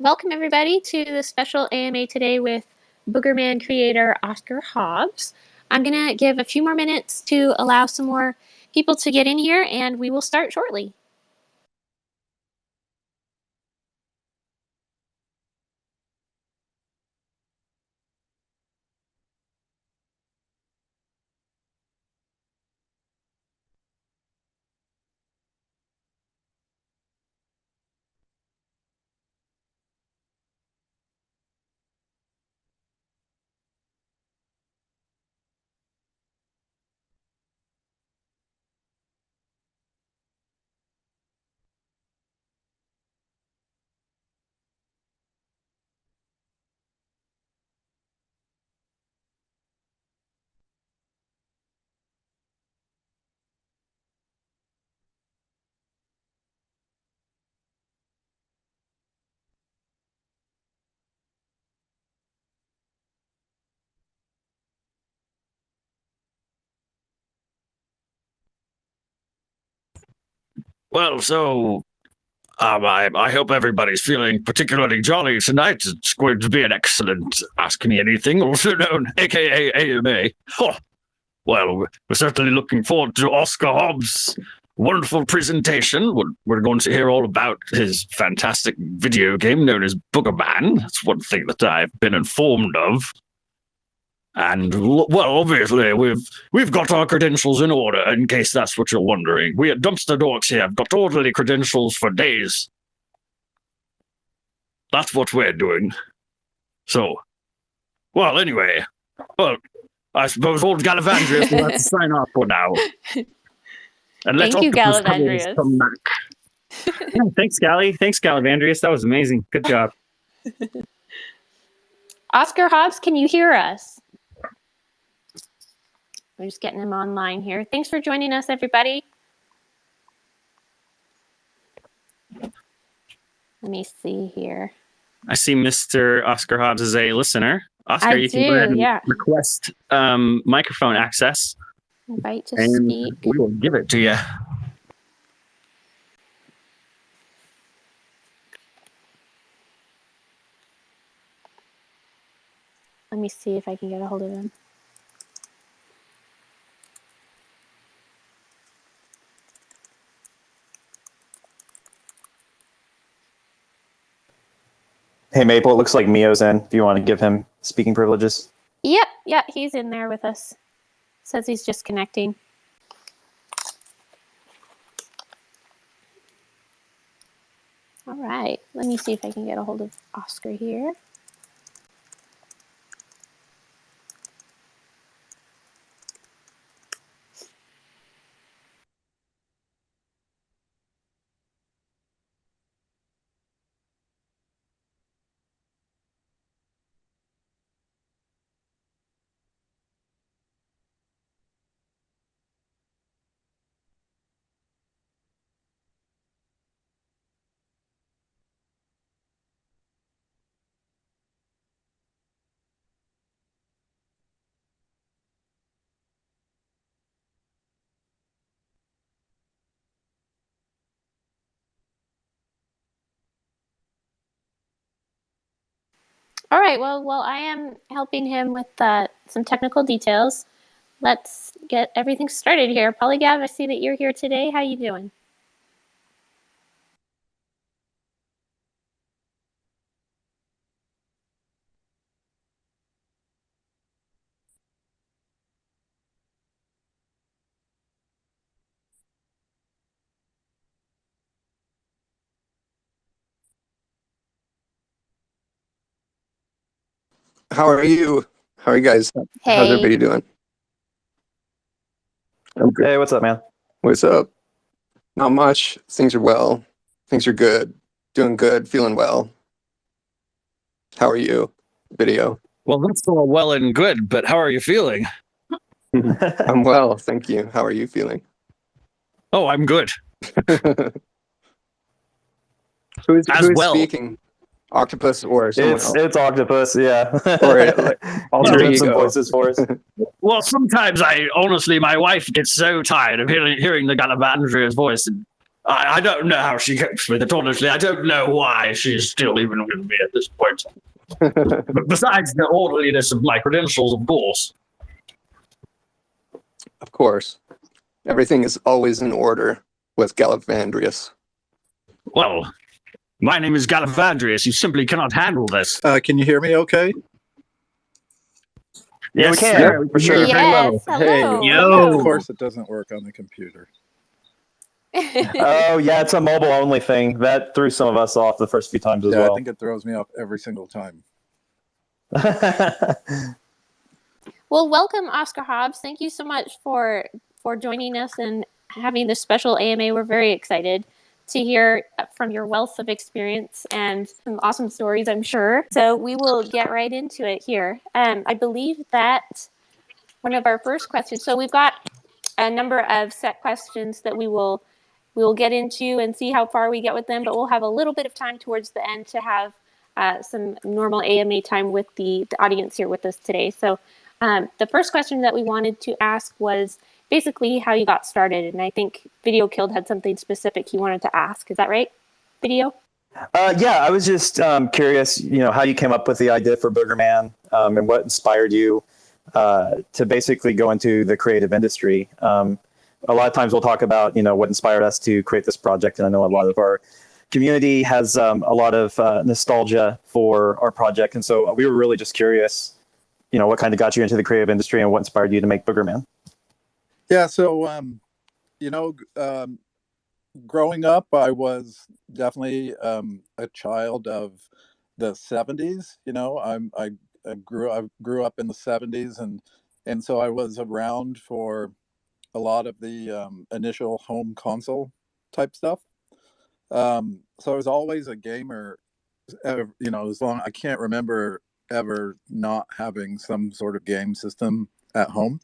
Welcome everybody to the special AMA today with Boogerman creator Oscar Hobs. I'm going to give a few more minutes to allow some more people to get in here, and we will start shortly. Well, I hope everybody's feeling particularly jolly tonight. It's going to be an excellent Ask Me Anything, also known aka AMA. Oh, well, we're certainly looking forward to Oscar Hobbs' wonderful presentation. We're going to hear all about his fantastic video game known as Boogerman. That's one thing that I've been informed of. And, well, obviously, we've got our credentials in order, in case that's what you're wondering. We at DumpsterDorks here have got orderly credentials for days. That's what we're doing. So, well, anyway, I suppose old Gallavandrius will have to sign off for now. And Thank you, Gallavandrius. Come back. Yeah, thanks, Gally. Thanks, Gallavandrius. That was amazing. Good job. Oscar Hobs, can you hear us? We're just getting him online here. Thanks for joining us, everybody. Let me see here. I see Mr. Oscar Hobbs is a listener. Oscar, you can go ahead and request microphone access. Invite to and speak. We will give it to you. Let me see if I can get a hold of him. Hey, Maple, it looks like Mio's in. If you want to give him speaking privileges. Yep, he's in there with us. Says he's just connecting. All right, let me see if I can get a hold of Oscar here. All right, well, while I am helping him with some technical details, let's get everything started here. Polygav, I see that you're here today. How you doing? How are you? How are you guys? Hey. How's everybody doing? I'm good. Hey, what's up, man? What's up? Not much. Things are well. Things are good. Doing good. Feeling well. How are you? Video. Well, that's all well and good, but how are you feeling? I'm well, thank you. How are you feeling? Oh, I'm good. Who's well. speaking? Octopus or someone else? It's Octopus, yeah. Or like, alter Some ego. voices for us. Well, sometimes honestly, my wife gets so tired of hearing the Gallavandrius voice. And I don't know how she copes with it, honestly. I don't know why she's still even with me at this point. But besides the orderliness of my credentials, of course. Of course. Everything is always in order with Gallivandraus. Well, my name is Gallivandraus. You simply cannot handle this. Can you hear me okay? Yeah, we can. sir. For sure. Yes, Hey, hello. yo. Of course it doesn't work on the computer. Oh, yeah, it's a mobile-only thing. That threw some of us off the first few times as Yeah, well. I think it throws me off every single time. Well, welcome, Oscar Hobs. Thank you so much for joining us and having this special AMA. We're very excited to hear from your wealth of experience and some awesome stories, I'm sure. So we will get right into it here. I believe that one of our first questions, so we've got a number of set questions that we will get into and see how far we get with them, but we'll have a little bit of time towards the end to have some normal AMA time with the audience here with us today. So the first question that we wanted to ask was basically how you got started. And I think Video Killed had something specific he wanted to ask. Is that right, Video? Yeah, I was just curious, how you came up with the idea for Boogerman and what inspired you to basically go into the creative industry. A lot of times we'll talk about, what inspired us to create this project. And I know a lot of our community has a lot of nostalgia for our project. And so we were really just curious, what kind of got you into the creative industry and what inspired you to make Boogerman? Yeah, so, growing up, I was definitely a child of the 70s. I grew up in the 70s, and so I was around for a lot of the initial home console type stuff. So I was always a gamer. As long I can't remember ever not having some sort of game system at home.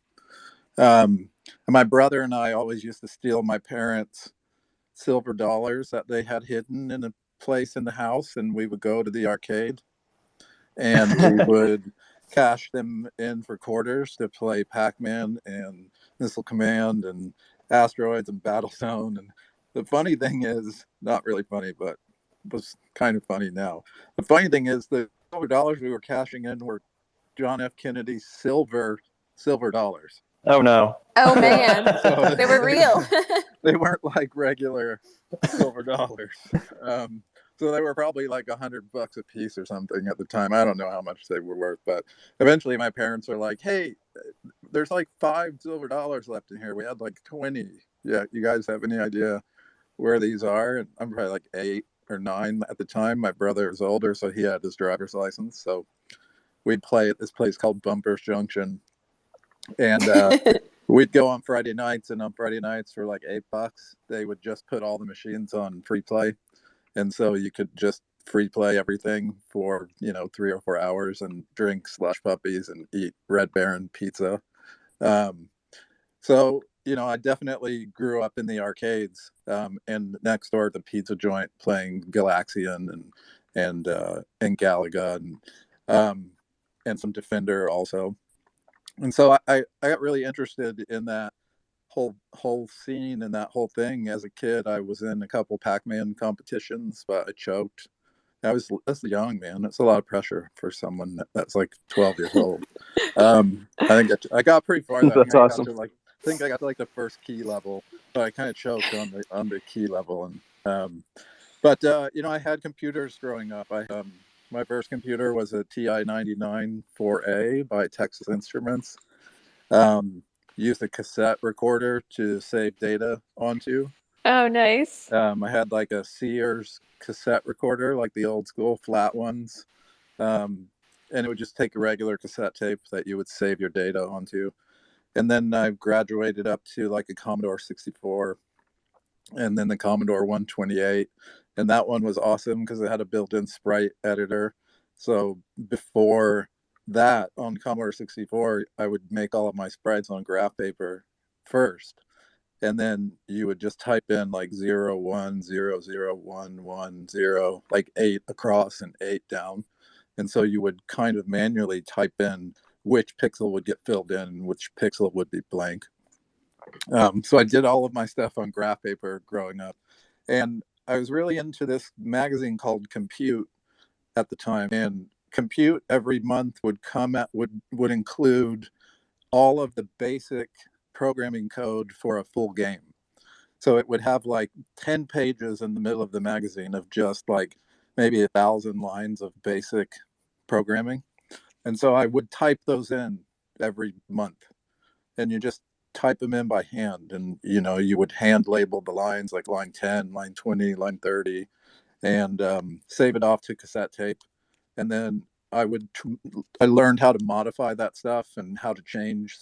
And my brother and I always used to steal my parents' silver dollars that they had hidden in a place in the house, and we would go to the arcade and we would cash them in for quarters to play Pac-Man and Missile Command and Asteroids and Battlezone. And the funny thing is, not really funny, but was kind of funny now. The funny thing is the silver dollars we were cashing in were John F. Kennedy's silver dollars. Oh, no. Oh, man. So They were real. they weren't like regular silver dollars. So they were probably like $100 a piece or something at the time. I don't know how much they were worth, but eventually my parents were like, "Hey, there's like $5 silver left in here. We had like 20. Yeah, you guys have any idea where these are?" And I'm probably like 8 or 9 at the time. My brother was older, so he had his driver's license. So we'd play at this place called Bumpers Junction, and we'd go on Friday nights. And on Friday nights for like $8, they would just put all the machines on free play. And so you could just free play everything for, 3 or 4 hours and drink slush puppies and eat Red Baron pizza. So, I definitely grew up in the arcades and next door at the pizza joint playing Galaxian and Galaga and some Defender also. And so I got really interested in that whole scene and that whole thing. As a kid, I was in a couple Pac-Man competitions, but I choked. That's young, man. That's a lot of pressure for someone that's like 12 years old. I think I got pretty far. That's awesome. I think I got to like the first key level, but I kind of choked on the key level. And I had computers growing up. My first computer was a TI-99 4A by Texas Instruments. Used a cassette recorder to save data onto. Oh, nice. I had like a Sears cassette recorder, like the old school flat ones. And it would just take a regular cassette tape that you would save your data onto. And then I graduated up to like a Commodore 64 and then the Commodore 128. And that one was awesome because it had a built-in sprite editor. So before that, on Commodore 64, I would make all of my sprites on graph paper first. And then you would just type in like 0, 1, 0, 0, 1, 1, 0, like 8 across and 8 down. And so you would kind of manually type in which pixel would get filled in and which pixel would be blank. So I did all of my stuff on graph paper growing up. And I was really into this magazine called Compute at the time, and Compute every month would include all of the basic programming code for a full game. So it would have like 10 pages in the middle of the magazine of just like maybe 1,000 lines of basic programming. And so I would type those in every month, and you just type them in by hand. And, you would hand label the lines like line 10, line 20, line 30, and save it off to cassette tape. And then I learned how to modify that stuff and how to change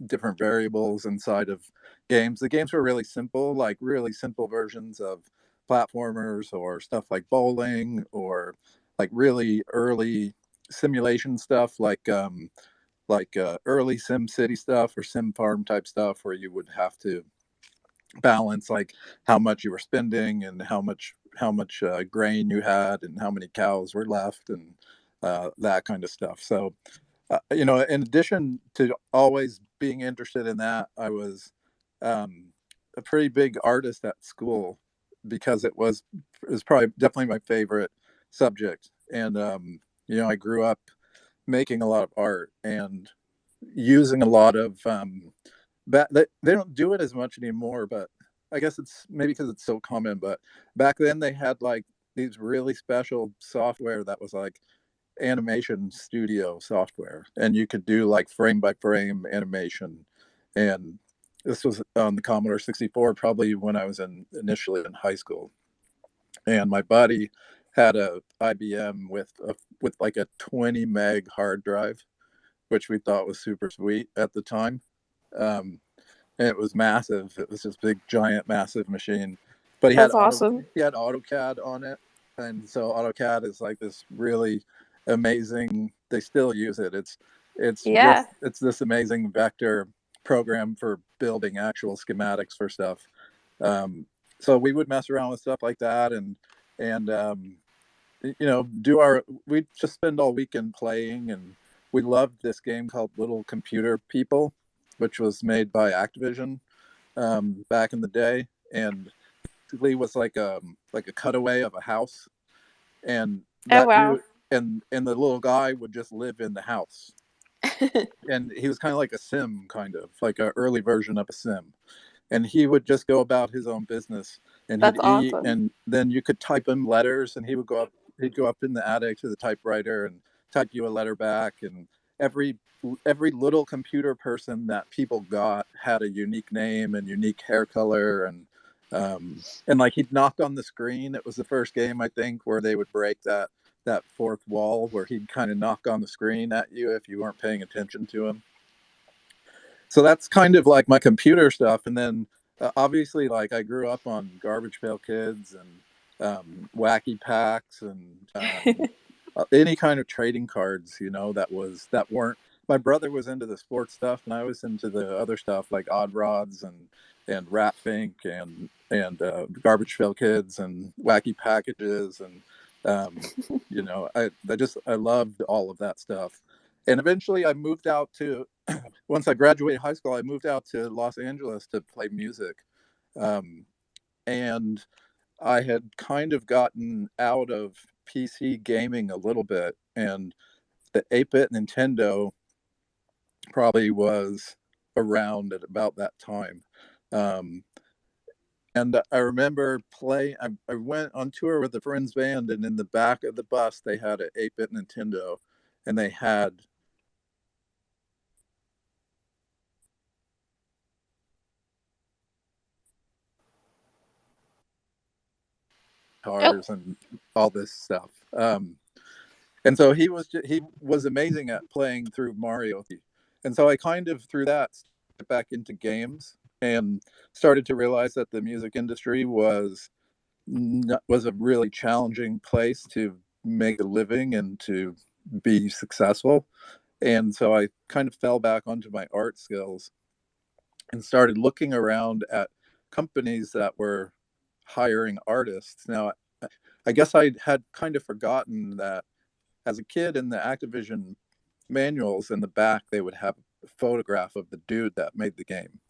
different variables inside of games. The games were really simple, like really simple versions of platformers or stuff like bowling, or like really early simulation stuff, like early Sim City stuff or Sim Farm type stuff, where you would have to balance like how much you were spending and how much grain you had and how many cows were left, and that kind of stuff. So in addition to always being interested in that, I was a pretty big artist at school, because it was probably definitely my favorite subject. And I grew up making a lot of art and using a lot of they don't do it as much anymore, but I guess it's maybe because it's so common. But back then they had like these really special software that was like animation studio software, and you could do like frame by frame animation. And this was on the Commodore 64, probably when I was initially in high school. And my buddy had a IBM with like a 20 meg hard drive, which we thought was super sweet at the time. Um, and it was massive. It was this big, giant, massive machine. But That's awesome. he had AutoCAD on it, and so AutoCAD is like this really amazing. They still use it. It's this amazing vector program for building actual schematics for stuff. So we would mess around with stuff like that, and we'd just spend all weekend playing. And we loved this game called Little Computer People, which was made by Activision back in the day, and basically was like a cutaway of a house, and Oh, that wow. dude and the little guy would just live in the house. And he was kind of like a sim, kind of like an early version of a sim, and he would just go about his own business, and That's he'd eat, awesome. and then you could type him letters, and he'd go up in the attic to the typewriter and type you a letter back. And every little computer person that people got had a unique name and unique hair color. And like he'd knock on the screen. It was the first game, I think, where they would break that fourth wall, where he'd kind of knock on the screen at you if you weren't paying attention to him. So that's kind of like my computer stuff. And then obviously, like, I grew up on Garbage Pail Kids and Wacky Packs and any kind of trading cards, that weren't. My brother was into the sports stuff, and I was into the other stuff like Odd Rods and Rat Fink and Garbage Pail Kids and Wacky Packages. And I loved all of that stuff. And eventually I moved out to, once I graduated high school, I moved out to Los Angeles to play music. And I had kind of gotten out of PC gaming a little bit, and the 8-bit Nintendo probably was around at about that time. And I remember I went on tour with a friend's band, and in the back of the bus, they had an 8-bit Nintendo, and they had cars and all this stuff. And so he was amazing at playing through Mario. And so I kind of, through that, got back into games and started to realize that the music industry was a really challenging place to make a living and to be successful. And so I kind of fell back onto my art skills and started looking around at companies that were hiring artists. Now, I guess I had kind of forgotten that as a kid, in the Activision manuals in the back, they would have a photograph of the dude that made the game.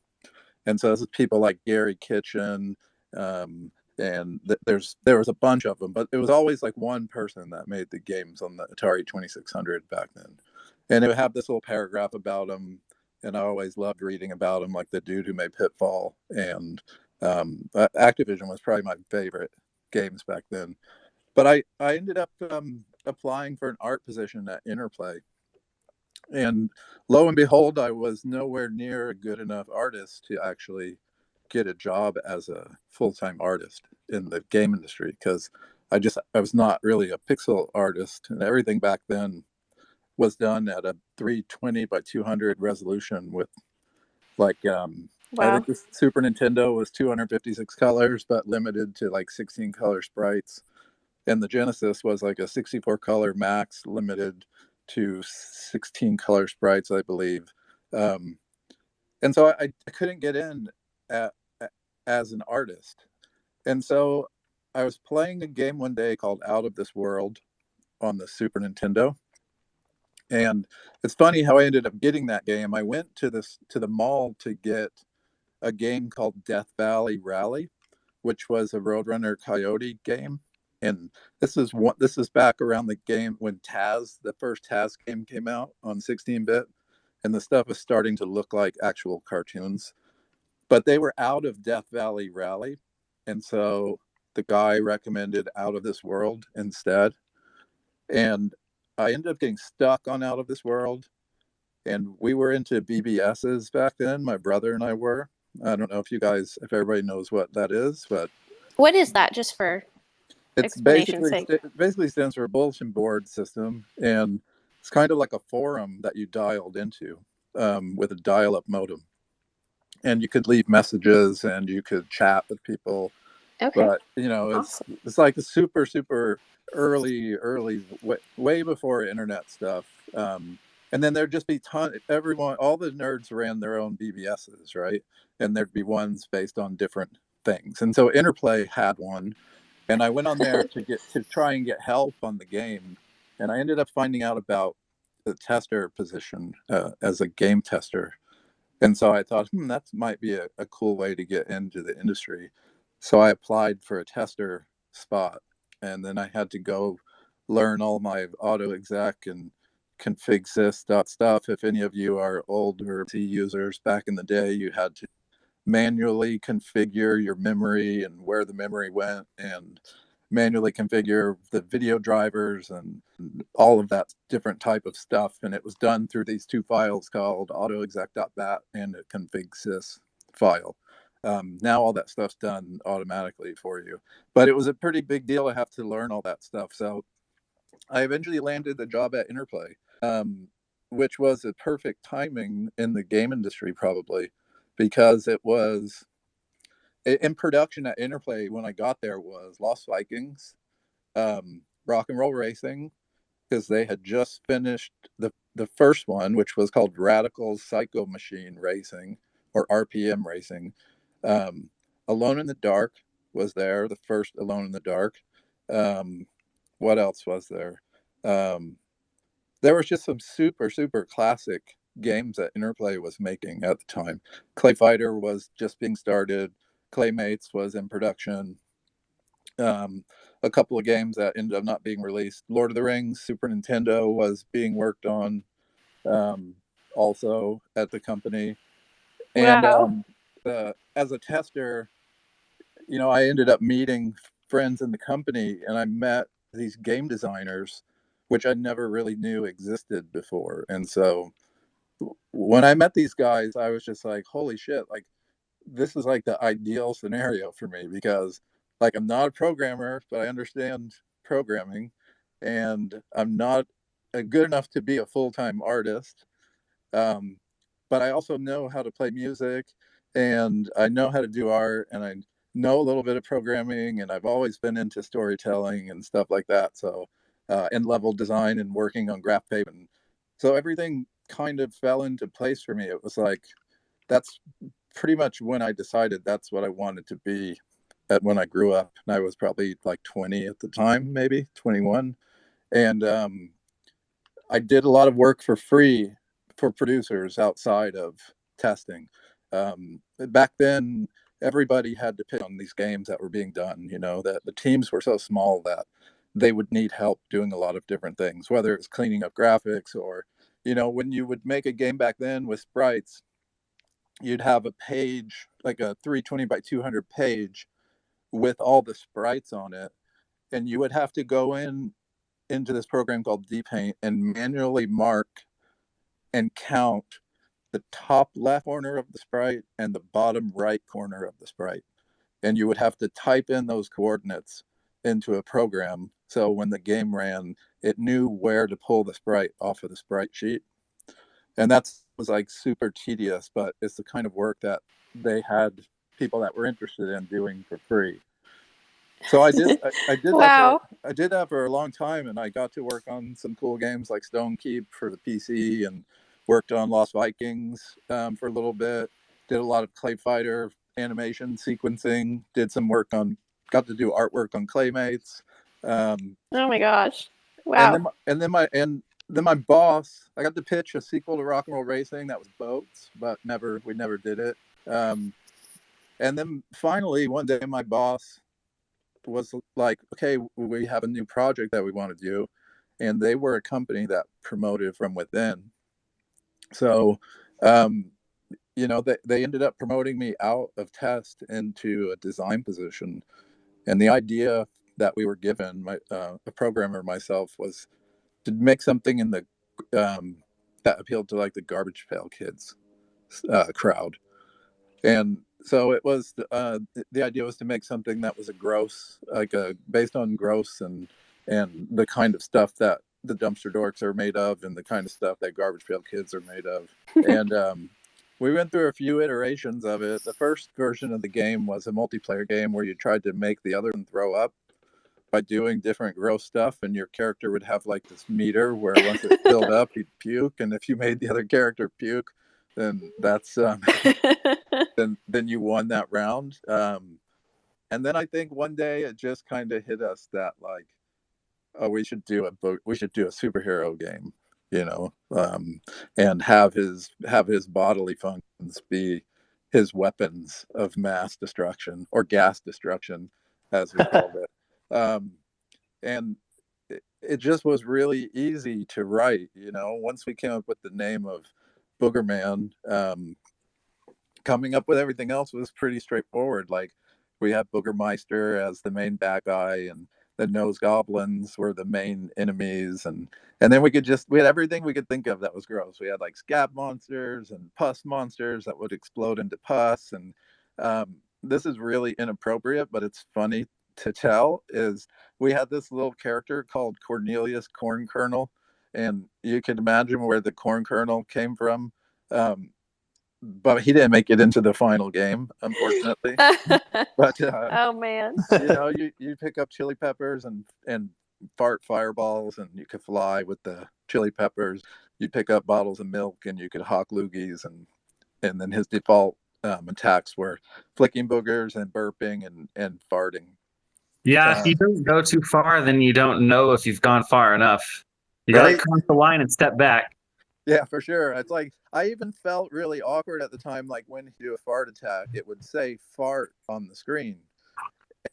And so this is people like Gary Kitchen. and there was a bunch of them, but it was always like one person that made the games on the Atari 2600 back then, and it would have this little paragraph about them, and I always loved reading about them, like the dude who made Pitfall, and Activision was probably my favorite games back then. But I ended up applying for an art position at Interplay, and lo and behold, I was nowhere near a good enough artist to actually get a job as a full-time artist in the game industry, because I was not really a pixel artist, and everything back then was done at a 320 by 200 resolution with like I think the Super Nintendo was 256 colors but limited to like 16 color sprites, and the Genesis was like a 64 color max limited to 16 color sprites, I believe. And so I couldn't get in as an artist. And so I was playing a game one day called Out of This World on the Super Nintendo. And it's funny how I ended up getting that game. I went to the mall to get a game called Death Valley Rally, which was a Roadrunner Coyote game. And this is back around the game when the first Taz game came out on 16-bit, and the stuff was starting to look like actual cartoons. But they were out of Death Valley Rally, and so the guy recommended Out of This World instead. And I ended up getting stuck on Out of This World, and we were into BBSs back then. My brother and I were. I don't know if everybody knows what that is, but what is that? Just for explanation's sake. It basically stands for a bulletin board system, and it's kind of like a forum that you dialed into with a dial-up modem, and you could leave messages and you could chat with people. Okay. But it's like a super early way before internet stuff. And then there'd just be all the nerds ran their own BBSs, right? And there'd be ones based on different things. And so Interplay had one, and I went on there to try and get help on the game. And I ended up finding out about the tester position as a game tester. And so I thought, that might be a cool way to get into the industry. So I applied for a tester spot, and then I had to go learn all my auto exec and config sys stuff. If any of you are older T users, back in the day, you had to manually configure your memory and where the memory went, and manually configure the video drivers and all of that different type of stuff. And it was done through these two files called autoexec.bat and a config sys file. Now all that stuff's done automatically for you, but it was a pretty big deal to have to learn all that stuff. So I eventually landed the job at Interplay, which was a perfect timing in the game industry, probably, because it was in production at Interplay when I got there was Lost Vikings, Rock and Roll Racing, because they had just finished the first one, which was called Radical Psycho Machine Racing, or RPM Racing. Alone in the Dark was there, the first Alone in the Dark. What else was there? There was just some super classic games that Interplay was making at the time. Clay Fighter was just being started. Claymates was in production. A couple of games that ended up not being released. Lord of the Rings, Super Nintendo was being worked on also at the company. And wow. As a tester, I ended up meeting friends in the company, and I met these game designers, which I never really knew existed before. And so when I met these guys, I was just like, holy shit, like this is like the ideal scenario for me, because like I'm not a programmer, but I understand programming, and I'm not good enough to be a full-time artist. But I also know how to play music, and I know how to do art, and I know a little bit of programming, and I've always been into storytelling and stuff like that. So, and level design and working on graph paper. And so everything kind of fell into place for me. It was like, that's pretty much when I decided that's what I wanted to be when I grew up. And I was probably like 20 at the time, maybe 21. And I did a lot of work for free for producers outside of testing. Back then, everybody had to pitch on these games that were being done. That the teams were so small that they would need help doing a lot of different things, whether it's cleaning up graphics or, when you would make a game back then with sprites, you'd have a page, like a 320 by 200 page with all the sprites on it. And you would have to go into this program called dpaint and manually mark and count the top left corner of the sprite and the bottom right corner of the sprite. And you would have to type in those coordinates into a program. So when the game ran, it knew where to pull the sprite off of the sprite sheet. And that was like super tedious, but it's the kind of work that they had people that were interested in doing for free. So I did Wow. I did that for a long time, and I got to work on some cool games like Stone Keep for the PC, and worked on Lost Vikings for a little bit. Did a lot of Clay Fighter animation sequencing. Got to do artwork on Claymates. Oh my gosh! Wow. And then my boss, I got to pitch a sequel to Rock and Roll Racing that was boats, but we never did it. And then finally one day my boss was like, okay, we have a new project that we want to do. And they were a company that promoted from within. So, they ended up promoting me out of test into a design position. And the idea that we were given, a programmer myself, was to make something in the that appealed to like the Garbage Pail Kids crowd. And so it was the idea was to make something that was based on gross and the kind of stuff that the Dumpster Dorks are made of, and the kind of stuff that Garbage Pail Kids are made of. And we went through a few iterations of it. The first version of the game was a multiplayer game where you tried to make the other one throw up by doing different gross stuff, and your character would have like this meter where once it filled up, he'd puke, and if you made the other character puke, then that's then you won that round. And then I think one day it just kind of hit us that like, oh, we should do a superhero game, and have his bodily functions be his weapons of mass destruction, or gas destruction, as we called it. And it just was really easy to write. Once we came up with the name of Boogerman, coming up with everything else was pretty straightforward. Like, we had Boogermeister as the main bad guy, and the nose goblins were the main enemies, and then we had everything we could think of that was gross. We had like scab monsters and pus monsters that would explode into pus. And this is really inappropriate, but it's funny to tell, is we had this little character called Cornelius Corn Kernel, and you can imagine where the corn kernel came from. But he didn't make it into the final game, unfortunately. But oh man, you pick up chili peppers and fart fireballs, and you could fly with the chili peppers. You pick up bottles of milk, and you could hawk loogies, and then his default attacks were flicking boogers and burping and farting. Yeah, if you don't go too far, then you don't know if you've gone far enough. You gotta cross the line and step back. Yeah, for sure. It's like, I even felt really awkward at the time, like when you do a fart attack, it would say fart on the screen.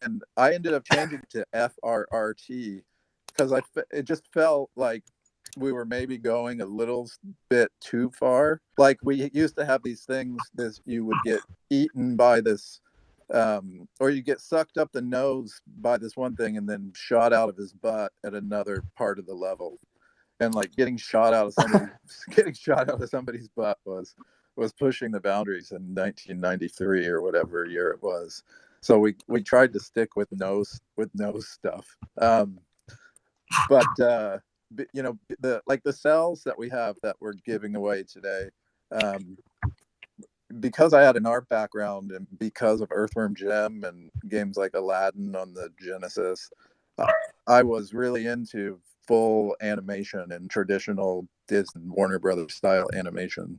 And I ended up changing to FRRT because it just felt like we were maybe going a little bit too far. Like, we used to have these things, you would get eaten by this, or you get sucked up the nose by this one thing and then shot out of his butt at another part of the level. And like getting shot out of somebody's butt was pushing the boundaries in 1993 or whatever year it was. So we tried to stick with nose stuff. But the cells that we have that we're giving away today, because I had an art background and because of Earthworm Jim and games like Aladdin on the Genesis, I was really into full animation and traditional Disney Warner Brothers style animation.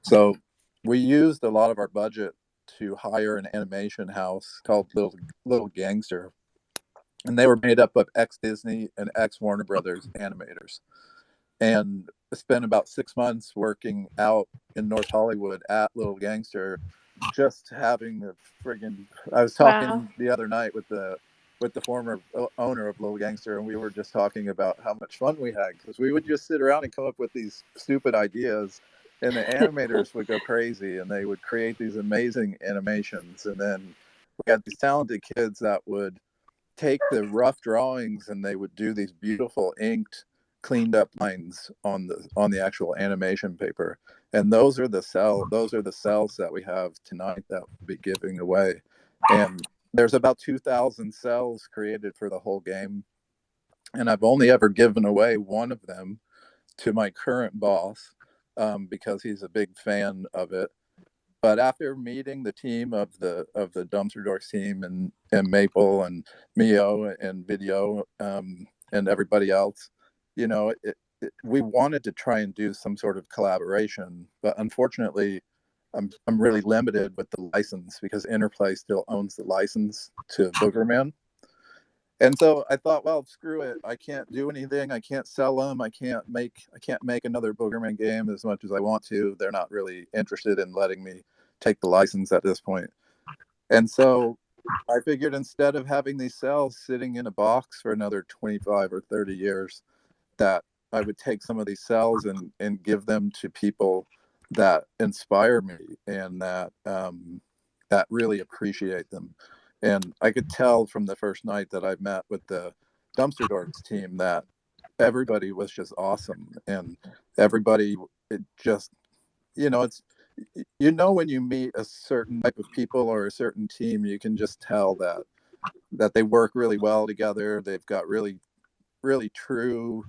So we used a lot of our budget to hire an animation house called Little Gangster, and they were made up of ex-Disney and ex-Warner Brothers animators, and spent about 6 months working out in North Hollywood at Little Gangster, just having the friggin'. I was talking the other night with the former owner of Little Gangster, and we were just talking about how much fun we had because we would just sit around and come up with these stupid ideas, and the animators would go crazy, and they would create these amazing animations, and then we had these talented kids that would take the rough drawings and they would do these beautiful inked, cleaned up lines on the actual animation paper, and those are the cells that we have tonight that we'll be giving away. And there's about 2,000 cells created for the whole game, and I've only ever given away one of them to my current boss because he's a big fan of it. But after meeting the team of the DumpsterDorks team and Maple and Mio and Video and everybody else, you know, we wanted to try and do some sort of collaboration, but unfortunately, I'm really limited with the license because Interplay still owns the license to Boogerman. And so I thought, well, screw it. I can't do anything. I can't sell them. I can't make another Boogerman game as much as I want to. They're not really interested in letting me take the license at this point. And so I figured instead of having these cells sitting in a box for another 25 or 30 years, that I would take some of these cells and give them to people that inspire me and that really appreciate them. And I could tell from the first night that I met with the DumpsterDorks team that everybody was just awesome, and everybody, it just, you know, it's, you know, when you meet a certain type of people or a certain team, you can just tell that they work really well together. They've got really, really true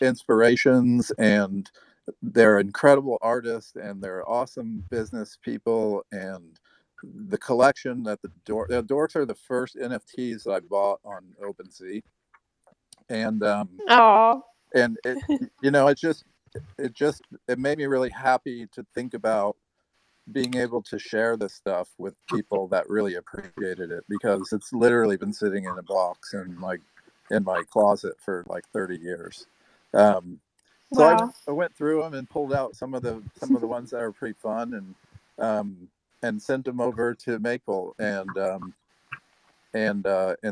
inspirations, and they're incredible artists, and they're awesome business people. And the collection that the Dorks are the first NFTs that I bought on OpenSea, and and it, you know, it made me really happy to think about being able to share this stuff with people that really appreciated it, because it's literally been sitting in a box in my closet for like 30 years. So I went through them and pulled out some of the ones that are pretty fun, and sent them over to Maple, and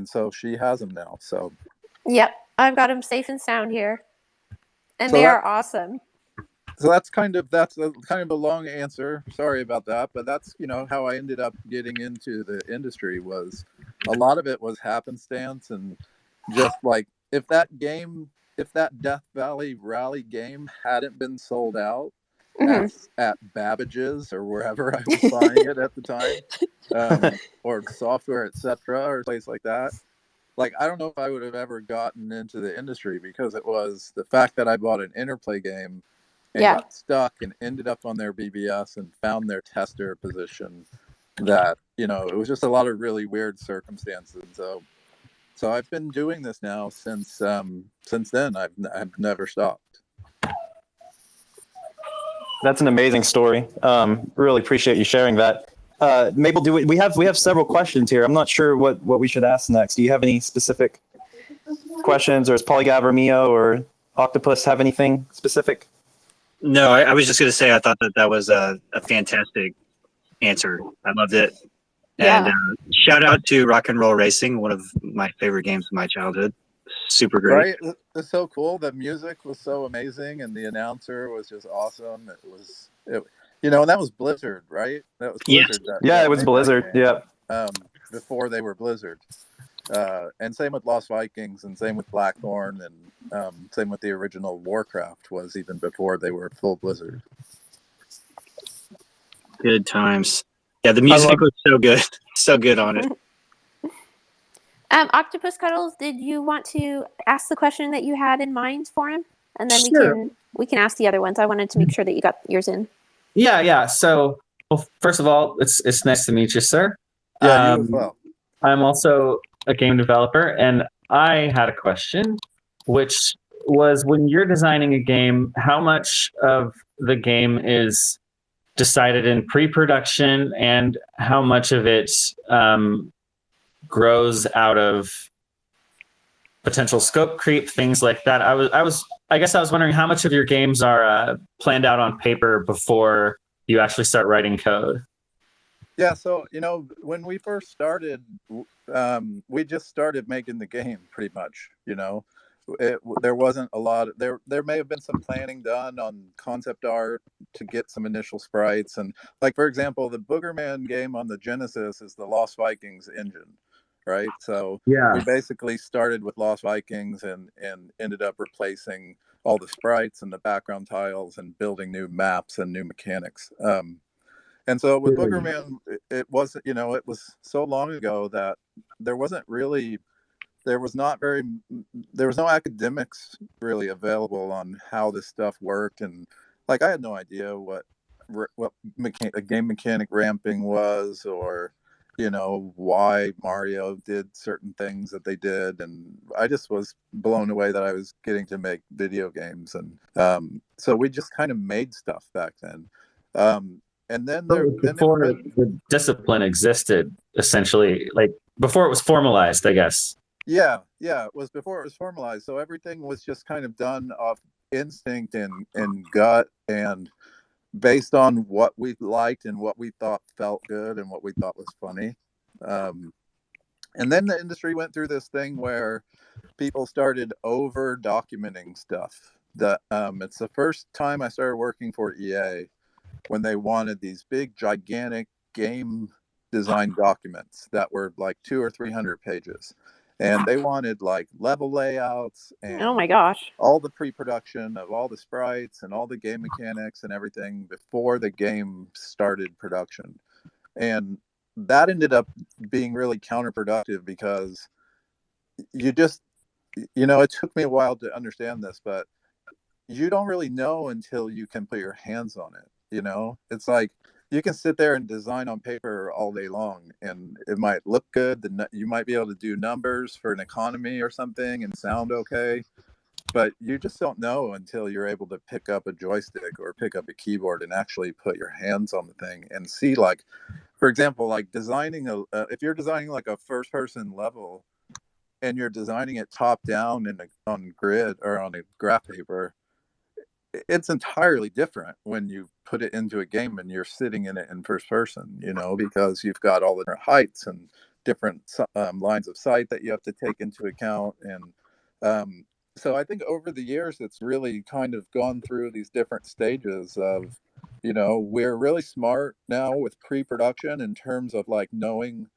so she has them now. So yep, I've got them safe and sound here, and so they are awesome. So that's kind of a long answer. Sorry about that, but that's, you know, how I ended up getting into the industry. Was a lot of it was happenstance, and just like if that Death Valley Rally game hadn't been sold out at Babbage's or wherever I was buying it at the time, or Software, etc., or a place like that, like I don't know if I would have ever gotten into the industry, because it was the fact that I bought an Interplay game and got stuck and ended up on their BBS and found their tester position, that, you know, it was just a lot of really weird circumstances. So I've been doing this now since then. I've never stopped. That's an amazing story. Really appreciate you sharing that. Mabel, we have several questions here. I'm not sure what we should ask next. Do you have any specific questions, or is Polygav or Mio or Octopus have anything specific? No, I was just going to say I thought that was a fantastic answer. I loved it. Yeah. And shout out to Rock and Roll Racing, one of my favorite games of my childhood. Super great. Right? It's so cool. The music was so amazing, and the announcer was just awesome. You know, and that was Blizzard, right? That was Blizzard. Yes. It was Blizzard. Yeah. Before they were Blizzard. And same with Lost Vikings, and same with Blackthorn, and same with the original Warcraft, was even before they were full Blizzard. Good times. Yeah, the music was so good on it. Octopus Cuddles, did you want to ask the question that you had in mind for him, and then we can ask the other ones? I wanted to make sure that you got yours in. Yeah. So, well, first of all, it's nice to meet you, sir. Yeah, you as well. I'm also a game developer, and I had a question, which was, when you're designing a game, how much of the game is decided in pre-production, and how much of it grows out of potential scope creep, things like that? I guess I was wondering how much of your games are planned out on paper before you actually start writing code? Yeah, so when we first started, we just started making the game pretty much. There wasn't a lot. There may have been some planning done on concept art to get some initial sprites, and like for example, the Boogerman game on the Genesis is the Lost Vikings engine, right? So we Yeah. basically started with Lost Vikings and ended up replacing all the sprites and the background tiles and building new maps and new mechanics. And so with Boogerman, it wasn't, it was so long ago that there wasn't really, there was not very, there was no academics really available on how this stuff worked. And like, I had no idea what a game mechanic ramping was, or, why Mario did certain things that they did. And I just was blown away that I was getting to make video games. And so we just kind of made stuff back then. And then Before the discipline existed, essentially, like before it was formalized, I guess. Yeah, it was before it was formalized. So everything was just kind of done off instinct and gut, and based on what we liked and what we thought felt good and what we thought was funny. And then the industry went through this thing where people started over documenting stuff. It's the first time I started working for EA, when they wanted these big, gigantic game design documents that were like 200 or 300 pages. And they wanted like level layouts and Oh my gosh. all the pre-production of all the sprites and all the game mechanics and everything before the game started production. And that ended up being really counterproductive, because it took me a while to understand this, but you don't really know until you can put your hands on it. It's like you can sit there and design on paper all day long, and it might look good. You might be able to do numbers for an economy or something and sound okay, but you just don't know until you're able to pick up a joystick or pick up a keyboard and actually put your hands on the thing and see, like, for example, like designing if you're designing like a first person level and you're designing it top down on grid or on a graph paper, it's entirely different when you put it into a game and you're sitting in it in first person, because you've got all the different heights and different lines of sight that you have to take into account. And so I think over the years, it's really kind of gone through these different stages of, we're really smart now with pre-production in terms of like knowing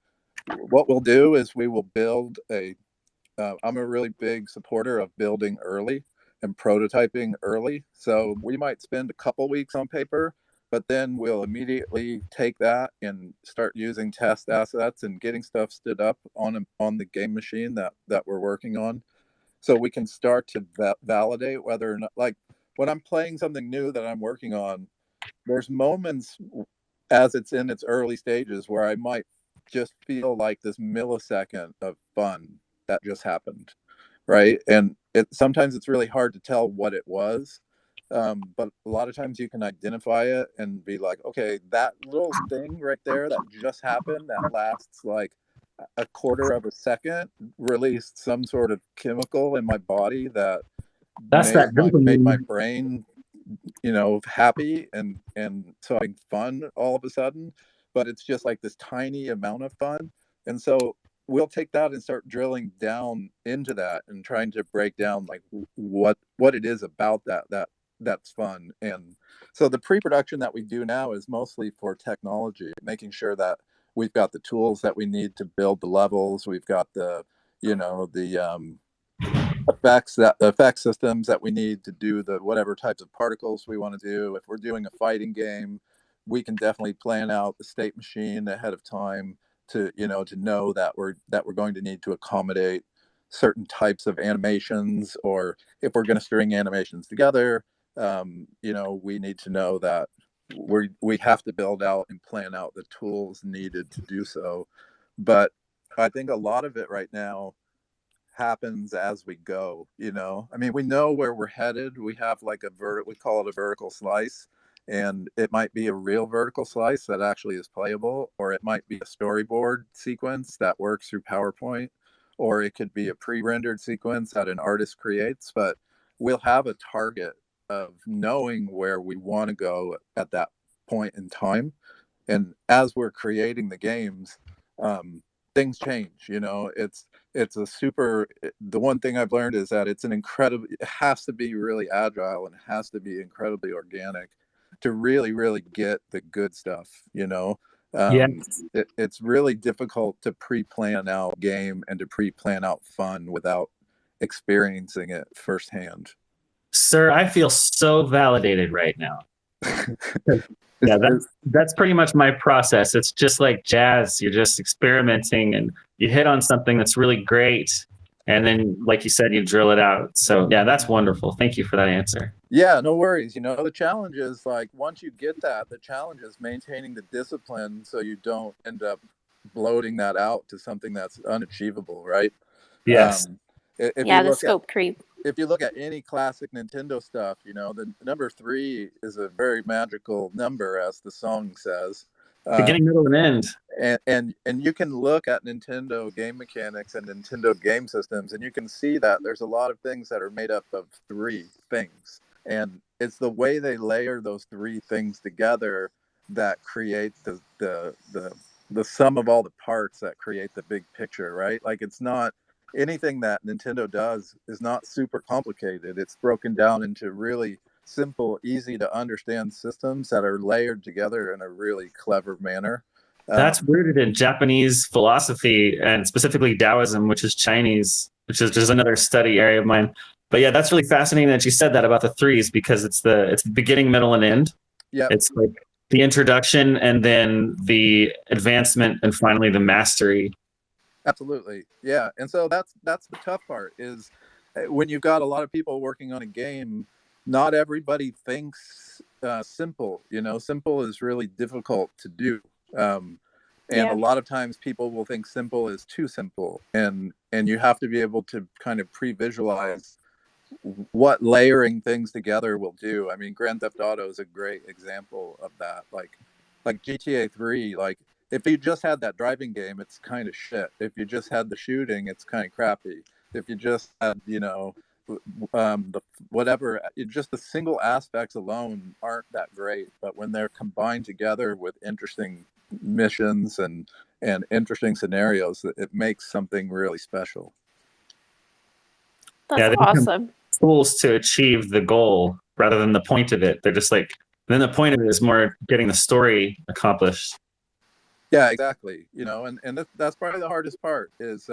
what we'll do is we will build I'm a really big supporter of building early and prototyping early. So we might spend a couple weeks on paper, but then we'll immediately take that and start using test assets and getting stuff stood up on the game machine that we're working on. So we can start to validate whether or not, like when I'm playing something new that I'm working on, there's moments as it's in its early stages where I might just feel like this millisecond of fun that just happened, right? And sometimes it's really hard to tell what it was, but a lot of times you can identify it and be like, okay, that little thing right there that just happened that lasts like a quarter of a second released some sort of chemical in my body that made my brain happy and so having fun all of a sudden. But it's just like this tiny amount of fun, and so we'll take that and start drilling down into that and trying to break down like what it is about that's fun. And so the pre-production that we do now is mostly for technology, making sure that we've got the tools that we need to build the levels, we've got the effect systems that we need to do the whatever types of particles we want to do. If we're doing a fighting game, we can definitely plan out the state machine ahead of time to know that we're going to need to accommodate certain types of animations, or if we're going to string animations together, we need to know that we have to build out and plan out the tools needed to do so. But I think a lot of it right now happens as we go. I mean, we know where we're headed. We have like we call it a vertical slice, and it might be a real vertical slice that actually is playable, or it might be a storyboard sequence that works through PowerPoint, or it could be a pre-rendered sequence that an artist creates. But we'll have a target of knowing where we want to go at that point in time. And as we're creating the games, things change. You know, it's a super. The one thing I've learned is that it's an incredible. It has to be really agile and it has to be incredibly organic to really get the good stuff. You know, Yes. it's really difficult to pre-plan out game and to pre-plan out fun without experiencing it firsthand. Sir, I feel so validated right now. Yeah, that's pretty much my process. It's just like jazz. You're just experimenting and you hit on something that's really great. And then, like you said, you drill it out. So yeah, that's wonderful. Thank you for that answer. Yeah, no worries. You know, the challenge is like once you get that, the challenge is maintaining the discipline so you don't end up bloating that out to something that's unachievable, right? Yes. If Yeah, you the look scope creep. if you look at any classic Nintendo stuff, you know, the number 3 is a very magical number, as the song says. Beginning, middle, and end. And you can look at Nintendo game mechanics and Nintendo game systems, and you can see that there's a lot of things that are made up of 3 things. And it's the way they layer those 3 things together that create the sum of all the parts that create the big picture, right? Like it's not anything that Nintendo does is not super complicated. It's broken down into really simple, easy to understand systems that are layered together in a really clever manner. That's rooted in Japanese philosophy and specifically Taoism, which is Chinese, which is just another study area of mine. But yeah, that's really fascinating that you said that about the 3s because it's the beginning, middle, and end. Yeah, it's like the introduction and then the advancement and finally the mastery. Absolutely, yeah. And so that's the tough part is when you've got a lot of people working on a game. Not everybody thinks simple. You know, simple is really difficult to do. And Yeah. a lot of times people will think simple is too simple, and you have to be able to kind of pre-visualize what layering things together will do. I mean, Grand Theft Auto is a great example of that. Like GTA 3, like if you just had that driving game, it's kind of shit. If you just had the shooting, it's kind of crappy. If you just had, you know, the whatever, just the single aspects alone aren't that great. But when they're combined together with interesting missions and interesting scenarios, it makes something really special. That's Yeah, they become awesome. tools to achieve the goal rather than the point of it. They're just like, then the point of it is more getting the story accomplished. Yeah, exactly. You know, and that's probably the hardest part is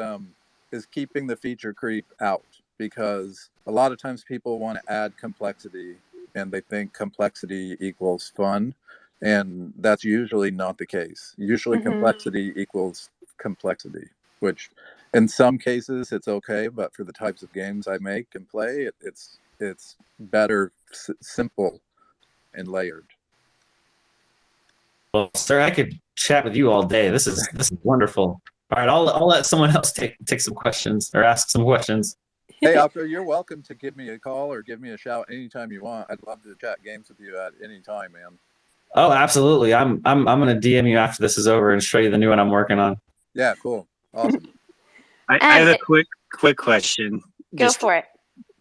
keeping the feature creep out, because a lot of times people want to add complexity and they think complexity equals fun, and that's usually not the case. Usually complexity equals complexity, which in some cases it's okay, but for the types of games I make and play, it's better simple and layered. Well, sir, I could chat with you all day. This is wonderful. All right, I'll let someone else take some questions or ask some questions. Hey, Oscar, you're welcome to give me a call or give me a shout anytime you want. I'd love to chat games with you at any time, man. Oh, absolutely. I'm gonna DM you after this is over and show you the new one I'm working on. Yeah, cool. Awesome. I have a quick question. Go for it.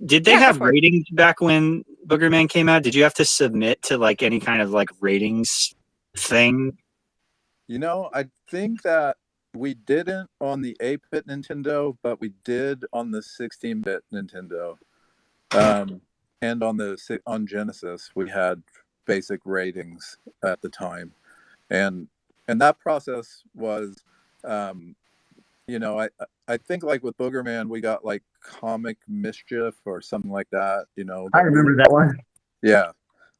Did they have ratings back when Boogerman came out? Did you have to submit to like any kind of like ratings thing? You know, I think that we didn't on the 8-bit Nintendo, but we did on the 16-bit Nintendo. And on Genesis, we had basic ratings at the time. And that process was, you know, I think like with Boogerman, we got like Comic Mischief or something like that, you know. I remember that one. Yeah,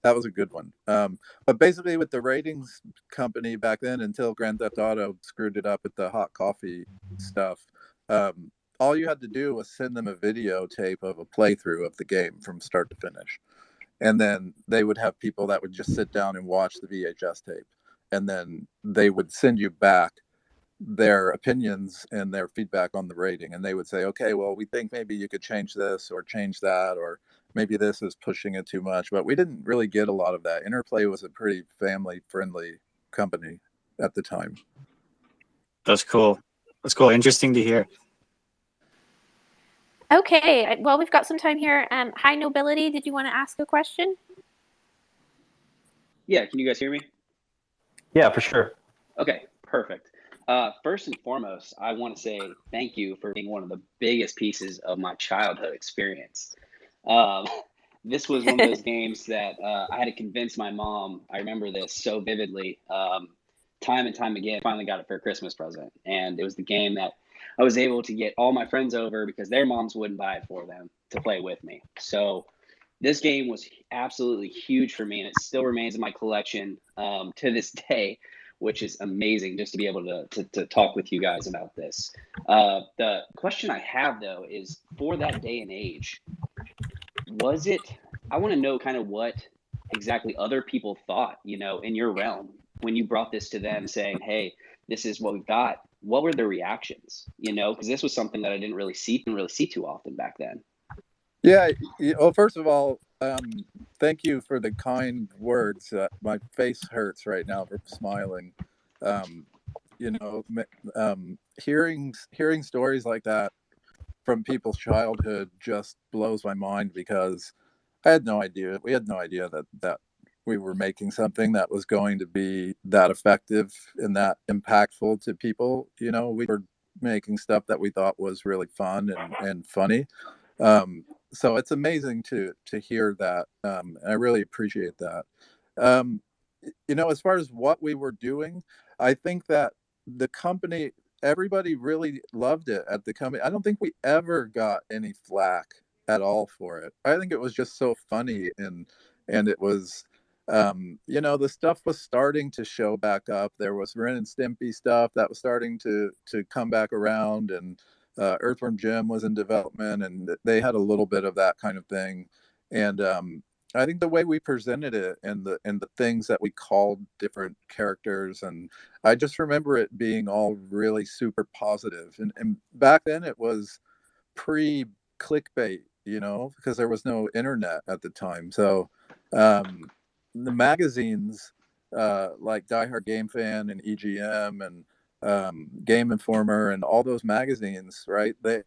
that was a good one. But basically with the ratings company back then, until Grand Theft Auto screwed it up with the hot coffee stuff, all you had to do was send them a videotape of a playthrough of the game from start to finish. And then they would have people that would just sit down and watch the VHS tape. And then they would send you back their opinions and their feedback on the rating. And they would say, okay, well, we think maybe you could change this or change that, or maybe this is pushing it too much. But we didn't really get a lot of that. Interplay was a pretty family-friendly company at the time. That's cool. That's cool. Interesting to hear. Okay, well, we've got some time here. High Nobility, did you want to ask a question? Yeah, can you guys hear me? Yeah, for sure. Okay, perfect. First and foremost, I want to say thank you for being one of the biggest pieces of my childhood experience. Um, this was one of those games that I had to convince my mom. I remember this so vividly. Time and time again, finally got it for a Christmas present. And it was the game that I was able to get all my friends over because their moms wouldn't buy it for them to play with me. So this game was absolutely huge for me, and it still remains in my collection to this day, which is amazing just to be able to talk with you guys about this. The question I have, though, is for that day and age, was it, I want to know kind of what exactly other people thought, in your realm when you brought this to them saying, hey, this is what we've got. What were their reactions? Because this was something that I didn't really see too often back then. Yeah. Well, first of all, thank you for the kind words. My face hurts right now from smiling. You know, hearing stories like that from people's childhood just blows my mind, because I had no idea. We had no idea that we were making something that was going to be that effective and that impactful to people. We were making stuff that we thought was really fun and funny. So it's amazing to hear that. And I really appreciate that. Um, as far as what we were doing, I think that the company, everybody really loved it at the company. I don't think we ever got any flack at all for it. I think it was just so funny, and it was, the stuff was starting to show back up. There was Ren and Stimpy stuff that was starting to come back around, and Earthworm Jim was in development, and they had a little bit of that kind of thing. And I think the way we presented it, and the things that we called different characters, and I just remember it being all really super positive. And back then it was pre clickbait, because there was no internet at the time. So the magazines like Die Hard Game Fan and EGM and Game Informer and all those magazines, right? They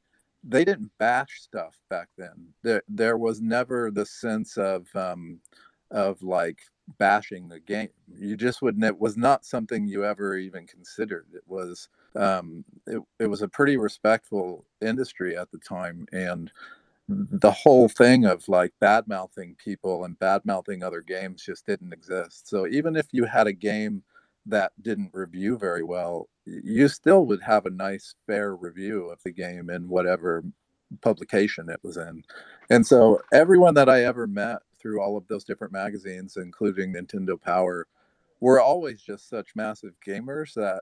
didn't bash stuff back then. There was never the sense of like bashing the game. You just wouldn't. It was not something you ever even considered. It was it was a pretty respectful industry at the time, and the whole thing of like bad mouthing people and bad mouthing other games just didn't exist. So even if you had a game that didn't review very well, you still would have a nice fair review of the game in whatever publication it was in. And so everyone that I ever met through all of those different magazines, including Nintendo Power, were always just such massive gamers that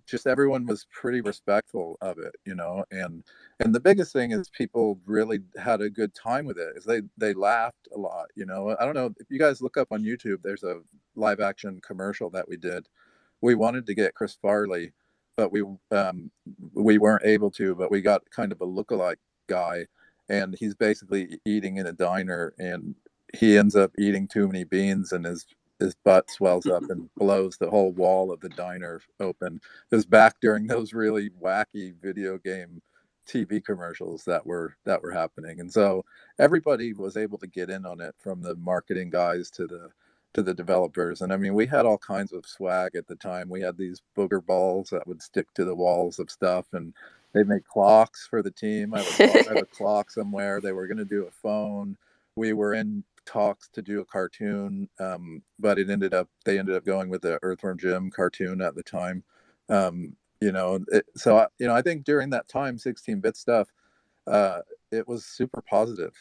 just everyone was pretty respectful of it, and the biggest thing is people really had a good time with it. Is they laughed a lot. I don't know if you guys look up on YouTube, there's a live action commercial that we did. We wanted to get Chris Farley, but we weren't able to, but we got kind of a lookalike guy, and he's basically eating in a diner, and he ends up eating too many beans, and his butt swells up and blows the whole wall of the diner open. It was back during those really wacky video game TV commercials that were happening, and so everybody was able to get in on it, from the marketing guys to the developers. And I mean, we had all kinds of swag at the time. We had these booger balls that would stick to the walls of stuff, and they made clocks for the team. I have a clock somewhere. They were going to do a phone. We were in talks to do a cartoon, but they ended up going with the Earthworm Jim cartoon at the time. I think during that time, 16-bit stuff, it was super positive.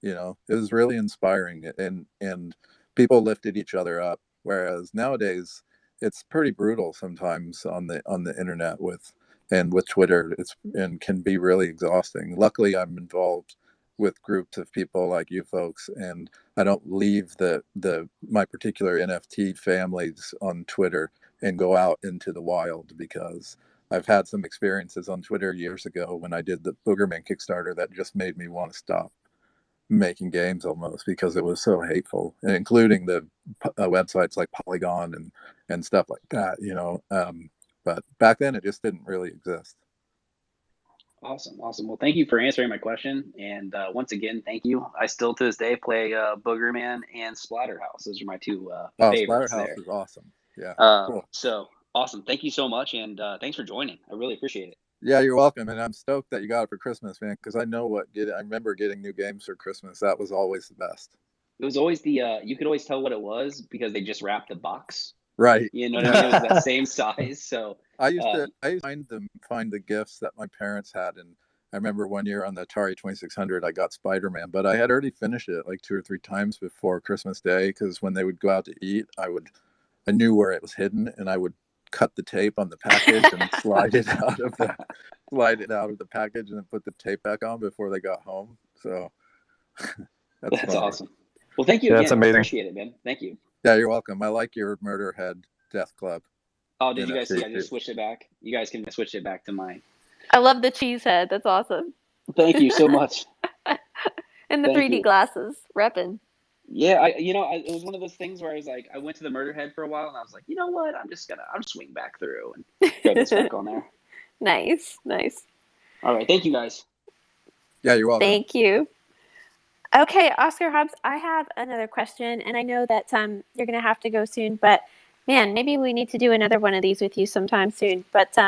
It was really inspiring, and people lifted each other up. Whereas nowadays, it's pretty brutal sometimes on the internet with Twitter. And can be really exhausting. Luckily, I'm involved with groups of people like you folks, and I don't leave my particular NFT families on Twitter and go out into the wild, because I've had some experiences on Twitter years ago when I did the Boogerman Kickstarter that just made me want to stop making games almost, because it was so hateful, and including the websites like Polygon and stuff like that, but back then it just didn't really exist. Awesome. Well, thank you for answering my question. And once again, thank you. I still to this day play Boogerman and Splatterhouse. Those are my two favorites. Splatterhouse is awesome. Yeah. Cool. So awesome. Thank you so much. And thanks for joining. I really appreciate it. Yeah, you're welcome. And I'm stoked that you got it for Christmas, man, because I remember getting new games for Christmas. That was always the best. It was always you could always tell what it was because they just wrapped the box. Right. You know what I mean? It was that same size. So I used to find the gifts that my parents had, and I remember one year on the Atari 2600 I got Spider-Man, but I had already finished it like 2 or 3 times before Christmas Day, because when they would go out to eat, I knew where it was hidden, and I would cut the tape on the package and slide it out of the package and then put the tape back on before they got home. So that's awesome. Well, thank you again. That's amazing. I appreciate it, man. Thank you. Yeah, you're welcome. I like your Murderhead Death Club. Oh, did you guys see? I just switched it back. You guys can switch it back to mine. I love the cheese head. That's awesome. Thank you so much. And the 3D glasses, repping. Yeah, it was one of those things where I was like, I went to the Murderhead for a while, and I was like, you know what? I'm just swing back through and throw this back on there. Nice. All right, thank you guys. Yeah, you're welcome. Thank you. Okay, Oscar Hobs, I have another question, and I know that you're going to have to go soon, but man, maybe we need to do another one of these with you sometime soon. But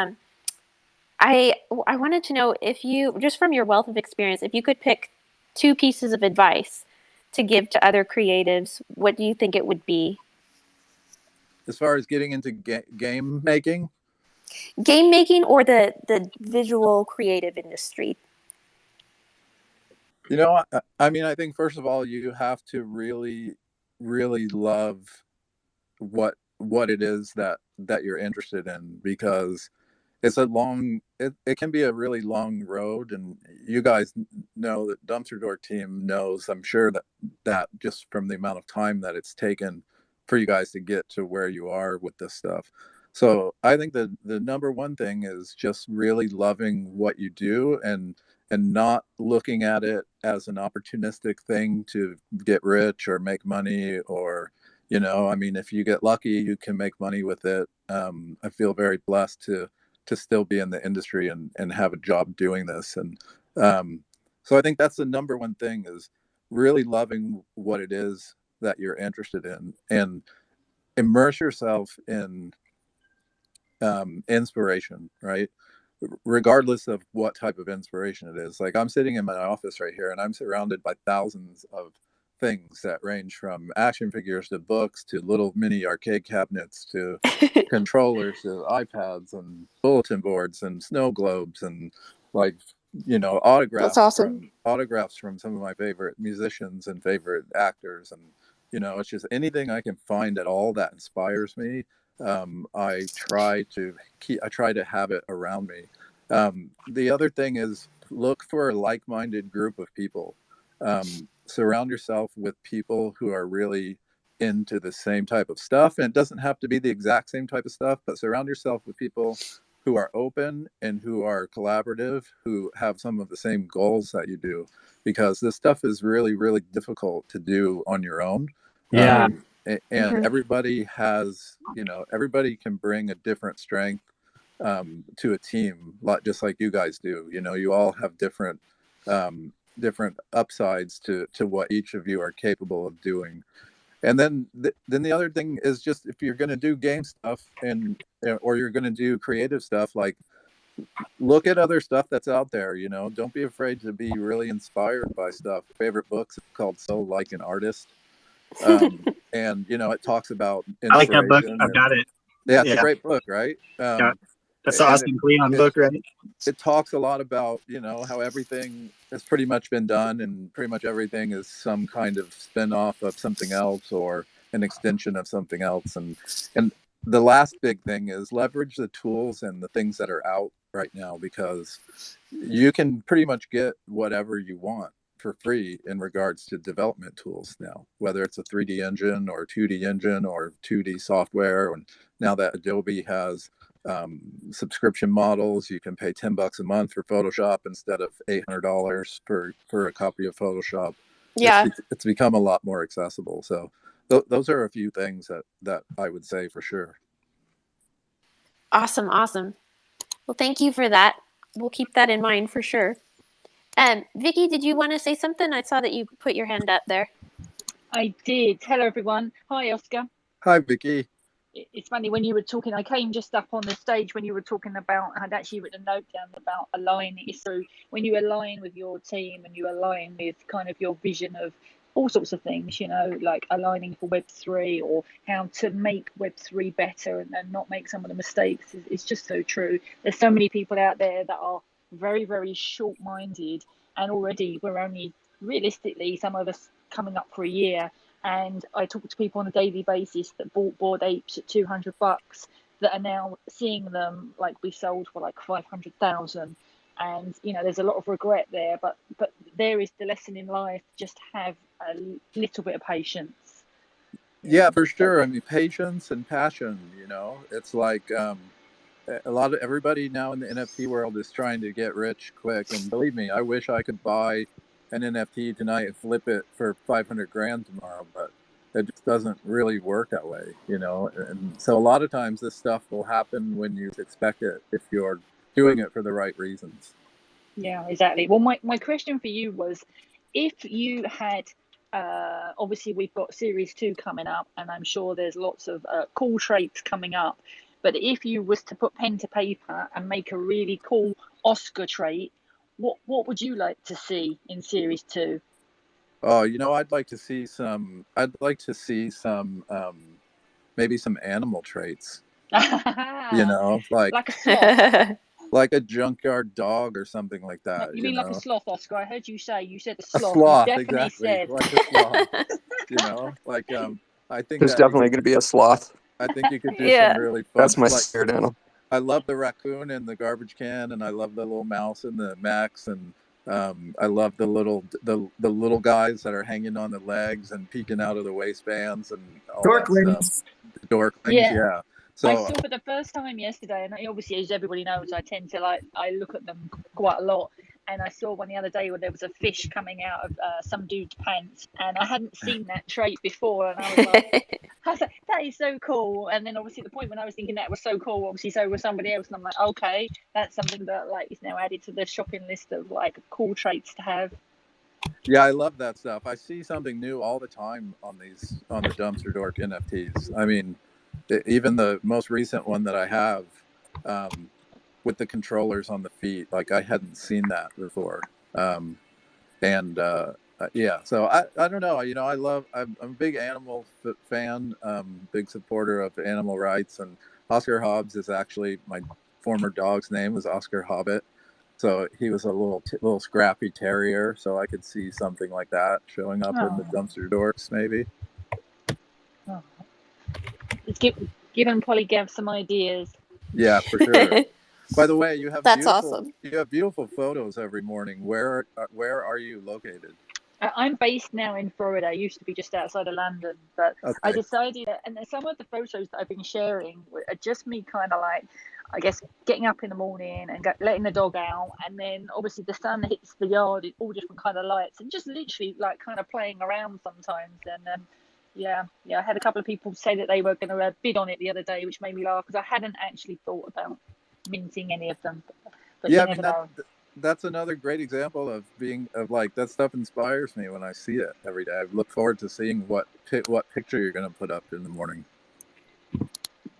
I wanted to know if you, just from your wealth of experience, if you could pick 2 pieces of advice to give to other creatives, what do you think it would be? As far as getting into game making? Game making or the visual creative industry? I mean, I think first of all, you have to really, really love what it is that you're interested in, because it's it can be a really long road, and you guys know that DumpsterDork team knows, I'm sure that just from the amount of time that it's taken for you guys to get to where you are with this stuff. So I think the number one thing is just really loving what you do, and not looking at it as an opportunistic thing to get rich or make money, or I mean, if you get lucky, you can make money with it. I feel very blessed to still be in the industry and have a job doing this. And so I think that's the number one thing, is really loving what it is that you're interested in, and immerse yourself in inspiration, right? Regardless of what type of inspiration it is. Like, I'm sitting in my office right here, and I'm surrounded by thousands of things that range from action figures to books to little mini arcade cabinets to controllers to iPads and bulletin boards and snow globes and autographs. That's awesome. Autographs from some of my favorite musicians and favorite actors, and it's just anything I can find at all that inspires me. I try to have it around me. The other thing is, look for a like-minded group of people. Surround yourself with people who are really into the same type of stuff, and it doesn't have to be the exact same type of stuff, but surround yourself with people who are open and who are collaborative, who have some of the same goals that you do, because this stuff is really, really difficult to do on your own. Yeah. And everybody has, everybody can bring a different strength to a team, just like you guys do. You all have different upsides to what each of you are capable of doing. And then the other thing is, just if you're going to do game stuff or you're going to do creative stuff, like, look at other stuff that's out there. Don't be afraid to be really inspired by stuff. Favorite books called So Like an Artist. And it talks about I like that book. I've got it. Yeah, it's a great book, right? That's the Austin Kleon book, right? It talks a lot about how everything has pretty much been done, and pretty much everything is some kind of spin-off of something else or an extension of something else. And the last big thing is leverage the tools and the things that are out right now, because you can pretty much get whatever you want for free in regards to development tools now, whether it's a 3D engine or 2D engine or 2D software. And now that Adobe has subscription models, you can pay $10 a month for Photoshop instead of $800 for a copy of Photoshop. Yeah, it's become a lot more accessible. So those are a few things that I would say for sure. Awesome. Well, thank you for that. We'll keep that in mind for sure. Vicky, did you want to say something? I saw that you put your hand up there. I did. Hello, everyone. Hi, Oscar. Hi, Vicky. it's funny when you were talking. I came just up on the stage when you were talking about. I'd actually written a note down about aligning. So when you align with your team and you align with kind of your vision of all sorts of things, you know, like aligning for Web3 or how to make Web3 better and not make some of the mistakes is just so true. There's so many people out there that are very, very short-minded, and already we're only realistically some of us coming up for a year. And I talk to people on a daily basis that bought Bored Apes at $200 that are now seeing them like be sold for like 500,000. And you know, there's a lot of regret there, but there is the lesson in life: just have a little bit of patience. Yeah, for sure. I mean, patience and passion. You know, it's like a lot of everybody now in the NFT world is trying to get rich quick. And believe me, I wish I could buy an NFT tonight and flip it for 500 grand tomorrow, but it just doesn't really work that way, you know. And so a lot of times this stuff will happen when you expect it, if you're doing it for the right reasons. Yeah, exactly. Well, my question for you was, if you had obviously we've got series 2 coming up, and I'm sure there's lots of cool traits coming up, but if you was to put pen to paper and make a really cool Oscar trait, what would you like to see in series 2? Oh, you know, I'd like to see some maybe some animal traits, you know, like a sloth. like a junkyard dog or something like that. You mean know? like a sloth, Oscar? I heard you say you said a A sloth. sloth, You definitely exactly, said like a sloth. You know, like I think There's definitely going to be a sloth. I think you could do Yeah. some really fun. That's my like, spirit animal. I love the raccoon in the garbage can, and I love the little mouse in the Max, and I love the little guys that are hanging on the legs and peeking out of the waistbands and all that stuff. Dorklings, yeah. So I saw for the first time yesterday, and obviously, as everybody knows, I tend to I look at them quite a lot. And I saw one the other day where there was a fish coming out of some dude's pants, and I hadn't seen that trait before, and I was like, that is so cool. And then obviously, the point when I was thinking that was so cool, obviously, so was somebody else, and I'm like, okay, that's something that like is now added to the shopping list of like cool traits to have. Yeah, I love that stuff. I see something new all the time on the Dumpster Dork NFTs. I mean, even the most recent one that I have, with the controllers on the feet, like I hadn't seen that before. Yeah, so I don't know, you know, I'm a big animal fan, big supporter of animal rights, and Oscar Hobs is actually my former dog's name was Oscar Hobbit. So he was a little scrappy terrier, so I could see something like that showing up in the Dumpster Dorks, maybe. Oh. It's giving Polygav some ideas. Yeah, for sure. By the way, you have awesome. You have beautiful photos every morning. Where are you located? I'm based now in Florida. I used to be just outside of London, but okay. I decided, and some of the photos that I've been sharing are just me kind of like, I guess, getting up in the morning and letting the dog out, and then obviously the sun hits the yard, all different kind of lights, and just literally like kind of playing around sometimes. And yeah, I had a couple of people say that they were going to bid on it the other day, which made me laugh because I hadn't actually thought about minting any of them. But yeah, I mean, that's another great example of like that stuff inspires me when I see it every day. I look forward to seeing what picture you're going to put up in the morning.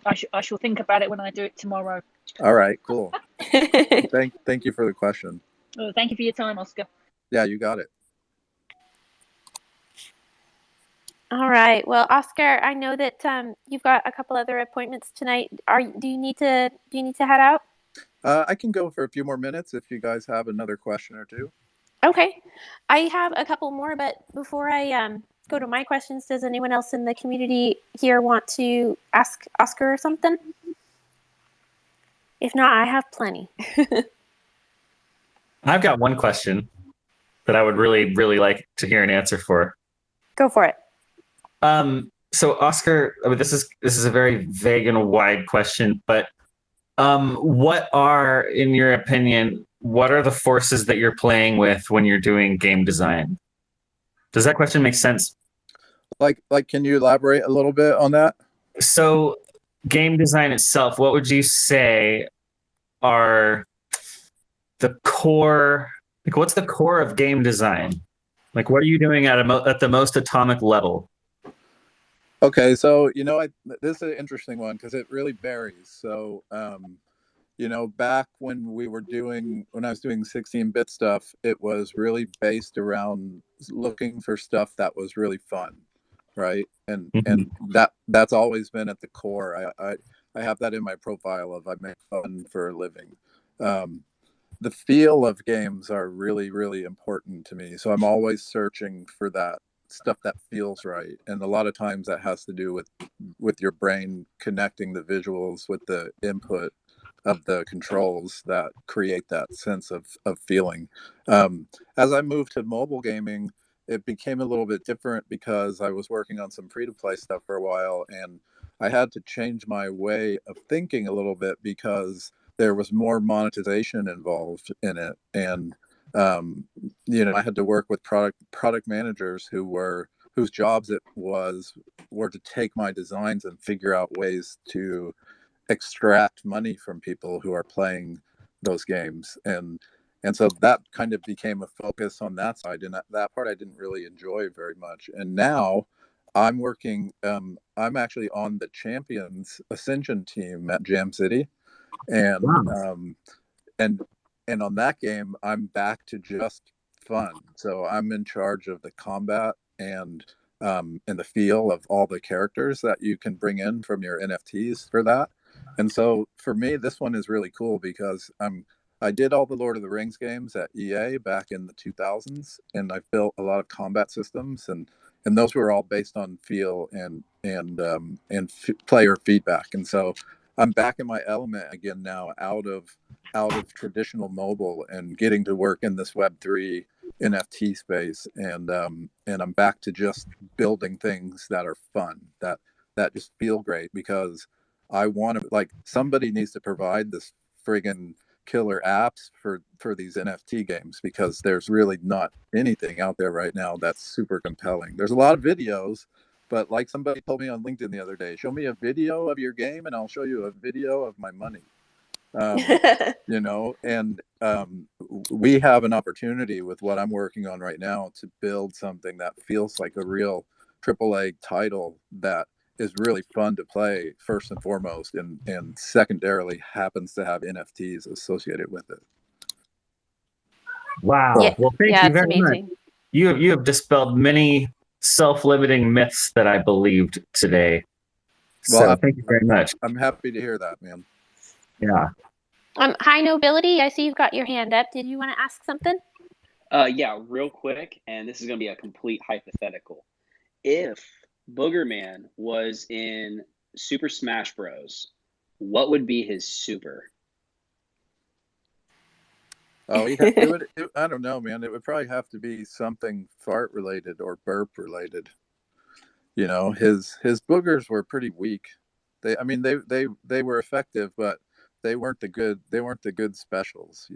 I shall think about it when I do it tomorrow. All right, cool. Thank you for the question. Oh, thank you for your time, Oscar. Yeah, you got it. All right. Well, Oscar, I know that you've got a couple other appointments tonight. Do you need to head out? I can go for a few more minutes if you guys have another question or two. Okay. I have a couple more, but before I go to my questions, does anyone else in the community here want to ask Oscar something? If not, I have plenty. I've got one question that I would really, really like to hear an answer for. Go for it. So Oscar, I mean, this is a very vague and wide question, but what are, in your opinion, what are the forces that you're playing with when you're doing game design? Does that question make sense? Like, can you elaborate a little bit on that? So, game design itself, what would you say are the core? Like, what's the core of game design? Like, what are you doing at the most atomic level? Okay, so this is an interesting one because it really varies. So back when I was doing 16-bit stuff, it was really based around looking for stuff that was really fun, right? And that's always been at the core. I have that in my profile of I make fun for a living. The feel of games are really, really important to me. So I'm always searching for that stuff that feels right. And a lot of times that has to do with your brain connecting the visuals with the input of the controls that create that sense of feeling. As I moved to mobile gaming, it became a little bit different because I was working on some free-to-play stuff for a while, and I had to change my way of thinking a little bit because there was more monetization involved in it, and I had to work with product managers whose jobs it were to take my designs and figure out ways to extract money from people who are playing those games, and so that kind of became a focus on that side, and that part I didn't really enjoy very much. And now I'm actually on the Champions Ascension team at Jam City, and Wow. and and on that game I'm back to just fun. So I'm in charge of the combat and the feel of all the characters that you can bring in from your NFTs for that. And so for me, this one is really cool because I did all the Lord of the Rings games at EA back in the 2000s, and I built a lot of combat systems, and those were all based on feel and player feedback. And so I'm back in my element again now, out of traditional mobile and getting to work in this Web3 NFT space, and I'm back to just building things that are fun, that just feel great, because I want to, like, somebody needs to provide this friggin' killer apps for these NFT games, because there's really not anything out there right now that's super compelling. There's a lot of videos, but like somebody told me on LinkedIn the other day, show me a video of your game and I'll show you a video of my money. And we have an opportunity with what I'm working on right now to build something that feels like a real AAA title that is really fun to play first and foremost, and secondarily happens to have NFTs associated with it. Wow. Yeah. Well, thank Yeah, you it's very much. amazing. You have dispelled many self-limiting myths that I believed today. Well, So thank you very much. I'm happy to hear that, man. Yeah. Hi, Nobility. I see you've got your hand up. Did you want to ask something? Yeah, real quick, and this is going to be a complete hypothetical. If Boogerman was in Super Smash Bros., what would be his super? Oh, I don't know, man. It would probably have to be something fart related or burp related. His boogers were pretty weak. They were effective, but they weren't the good specials.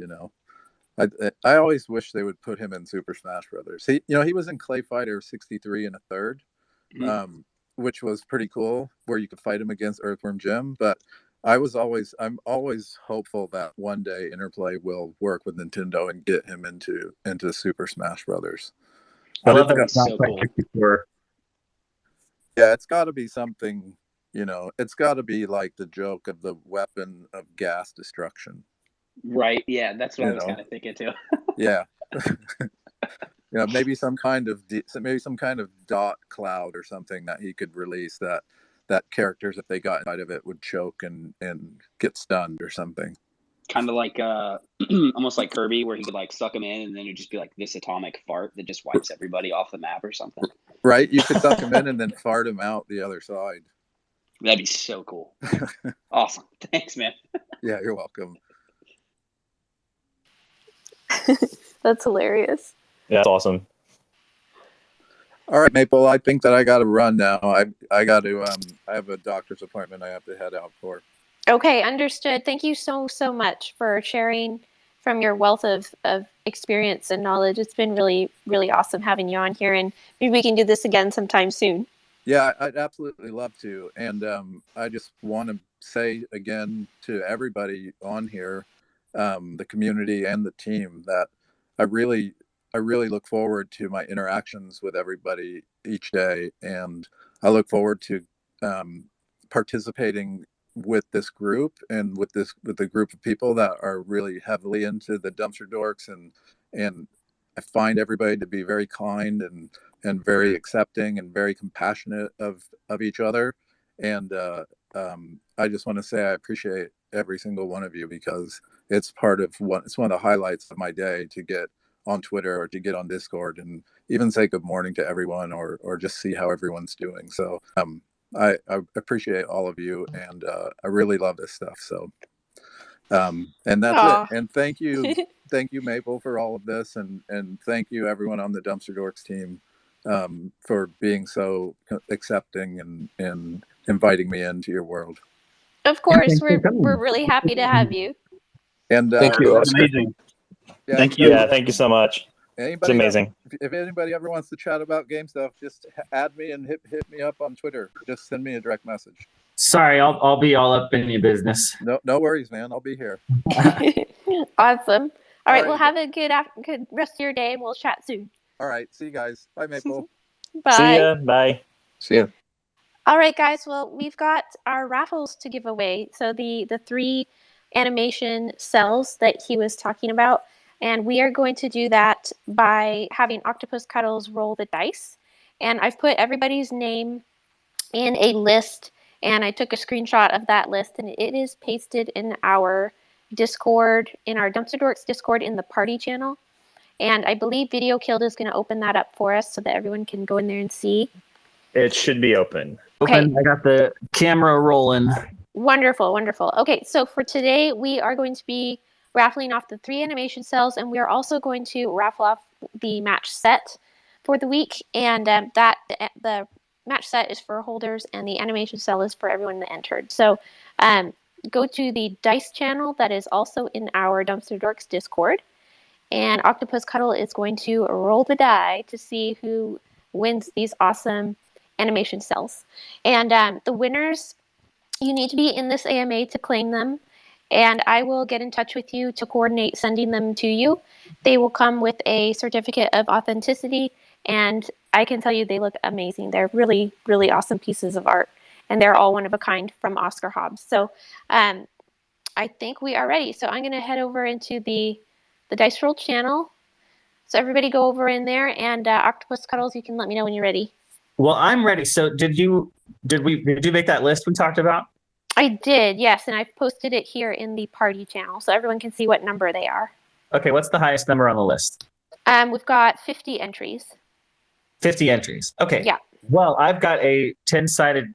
I always wish they would put him in Super Smash Brothers. He was in Clay Fighter 63 and a third, Mhm. which was pretty cool, where you could fight him against Earthworm Jim. But I'm always hopeful that one day Interplay will work with Nintendo and get him into Super Smash Brothers. I But love it's that got, it's not So quite cool. 64. yeah, it's got to be something. It's got to be like the joke of the weapon of gas destruction. Right. Yeah, that's what I You was know, kind of thinking too. yeah. Maybe some kind of dot cloud or something that he could release, that characters, if they got inside of it, would choke and get stunned or something. Kind of like almost like Kirby, where he could like suck him in, and then it'd just be like this atomic fart that just wipes everybody off the map or something. Right? You could suck him in and then fart him out the other side. That'd be so cool. Awesome. Thanks, man. Yeah, you're welcome. That's hilarious. Yeah, that's awesome. All right, Maple, I think that I got to run now. I got to I have a doctor's appointment I have to head out for. Okay, understood. Thank you so much for sharing from your wealth of experience and knowledge. It's been really, really awesome having you on here, and maybe we can do this again sometime soon. Yeah, I'd absolutely love to. And I just want to say again to everybody on here, the community and the team, that I really I really look forward to my interactions with everybody each day, and I look forward to participating with this group and with the group of people that are really heavily into the Dumpster Dorks, and I find everybody to be very kind and very accepting and very compassionate of each other. And I just want to say I appreciate every single one of you, because it's it's one of the highlights of my day to get on Twitter or to get on Discord and even say good morning to everyone, or just see how everyone's doing. So I appreciate all of you, and I really love this stuff. So and that's Aw. it. And thank you, Maple, for all of this, and thank you everyone on the Dumpster Dorks team for being so accepting and inviting me into your world. Of course, Thanks for coming. we're really happy to have you. And Thank you, That's Oscar. amazing. yeah, Thank you. Yeah, thank you so much. Anybody It's amazing. if anybody ever wants to chat about game stuff, just add me and hit me up on Twitter. Just send me a direct message. Sorry, I'll be all up in your business. No worries, man. I'll be here. Awesome. All right, right. well, have a good rest of your day, and we'll chat soon. All right. See you guys. Bye, Maple. Bye. See ya. Bye. See ya. All right, guys. Well, we've got our raffles to give away. So the 3 animation cells that he was talking about, and we are going to do that by having Octopus Cuddles roll the dice. And I've put everybody's name in a list, and I took a screenshot of that list, and it is pasted in our Discord, in our Dumpster Dorks Discord in the party channel. And I believe Video Killed is going to open that up for us so that everyone can go in there and see. It should be open. Okay. I got the camera rolling. Wonderful, wonderful. Okay, so for today, we are going to be raffling off the 3 animation cells, and we are also going to raffle off the match set for the week. And the match set is for holders, and the animation cell is for everyone that entered. So go to the dice channel that is also in our Dumpster Dorks Discord, and Octopus Cuddle is going to roll the die to see who wins these awesome animation cells. And the winners, you need to be in this AMA to claim them, and I will get in touch with you to coordinate sending them to you. They will come with a certificate of authenticity, and I can tell you they look amazing. They're really, really awesome pieces of art, and they're all one of a kind from Oscar Hobs. So I think we are ready. So I'm going to head over into the Dice Roll channel. So everybody go over in there, and Octopus Cuddles, you can let me know when you're ready. Well, I'm ready. So did you make that list we talked about? I did, yes, and I've posted it here in the party channel so everyone can see what number they are. Okay, what's the highest number on the list? We've got 50 entries. 50 entries. Okay. Yeah. Well, I've got a 10-sided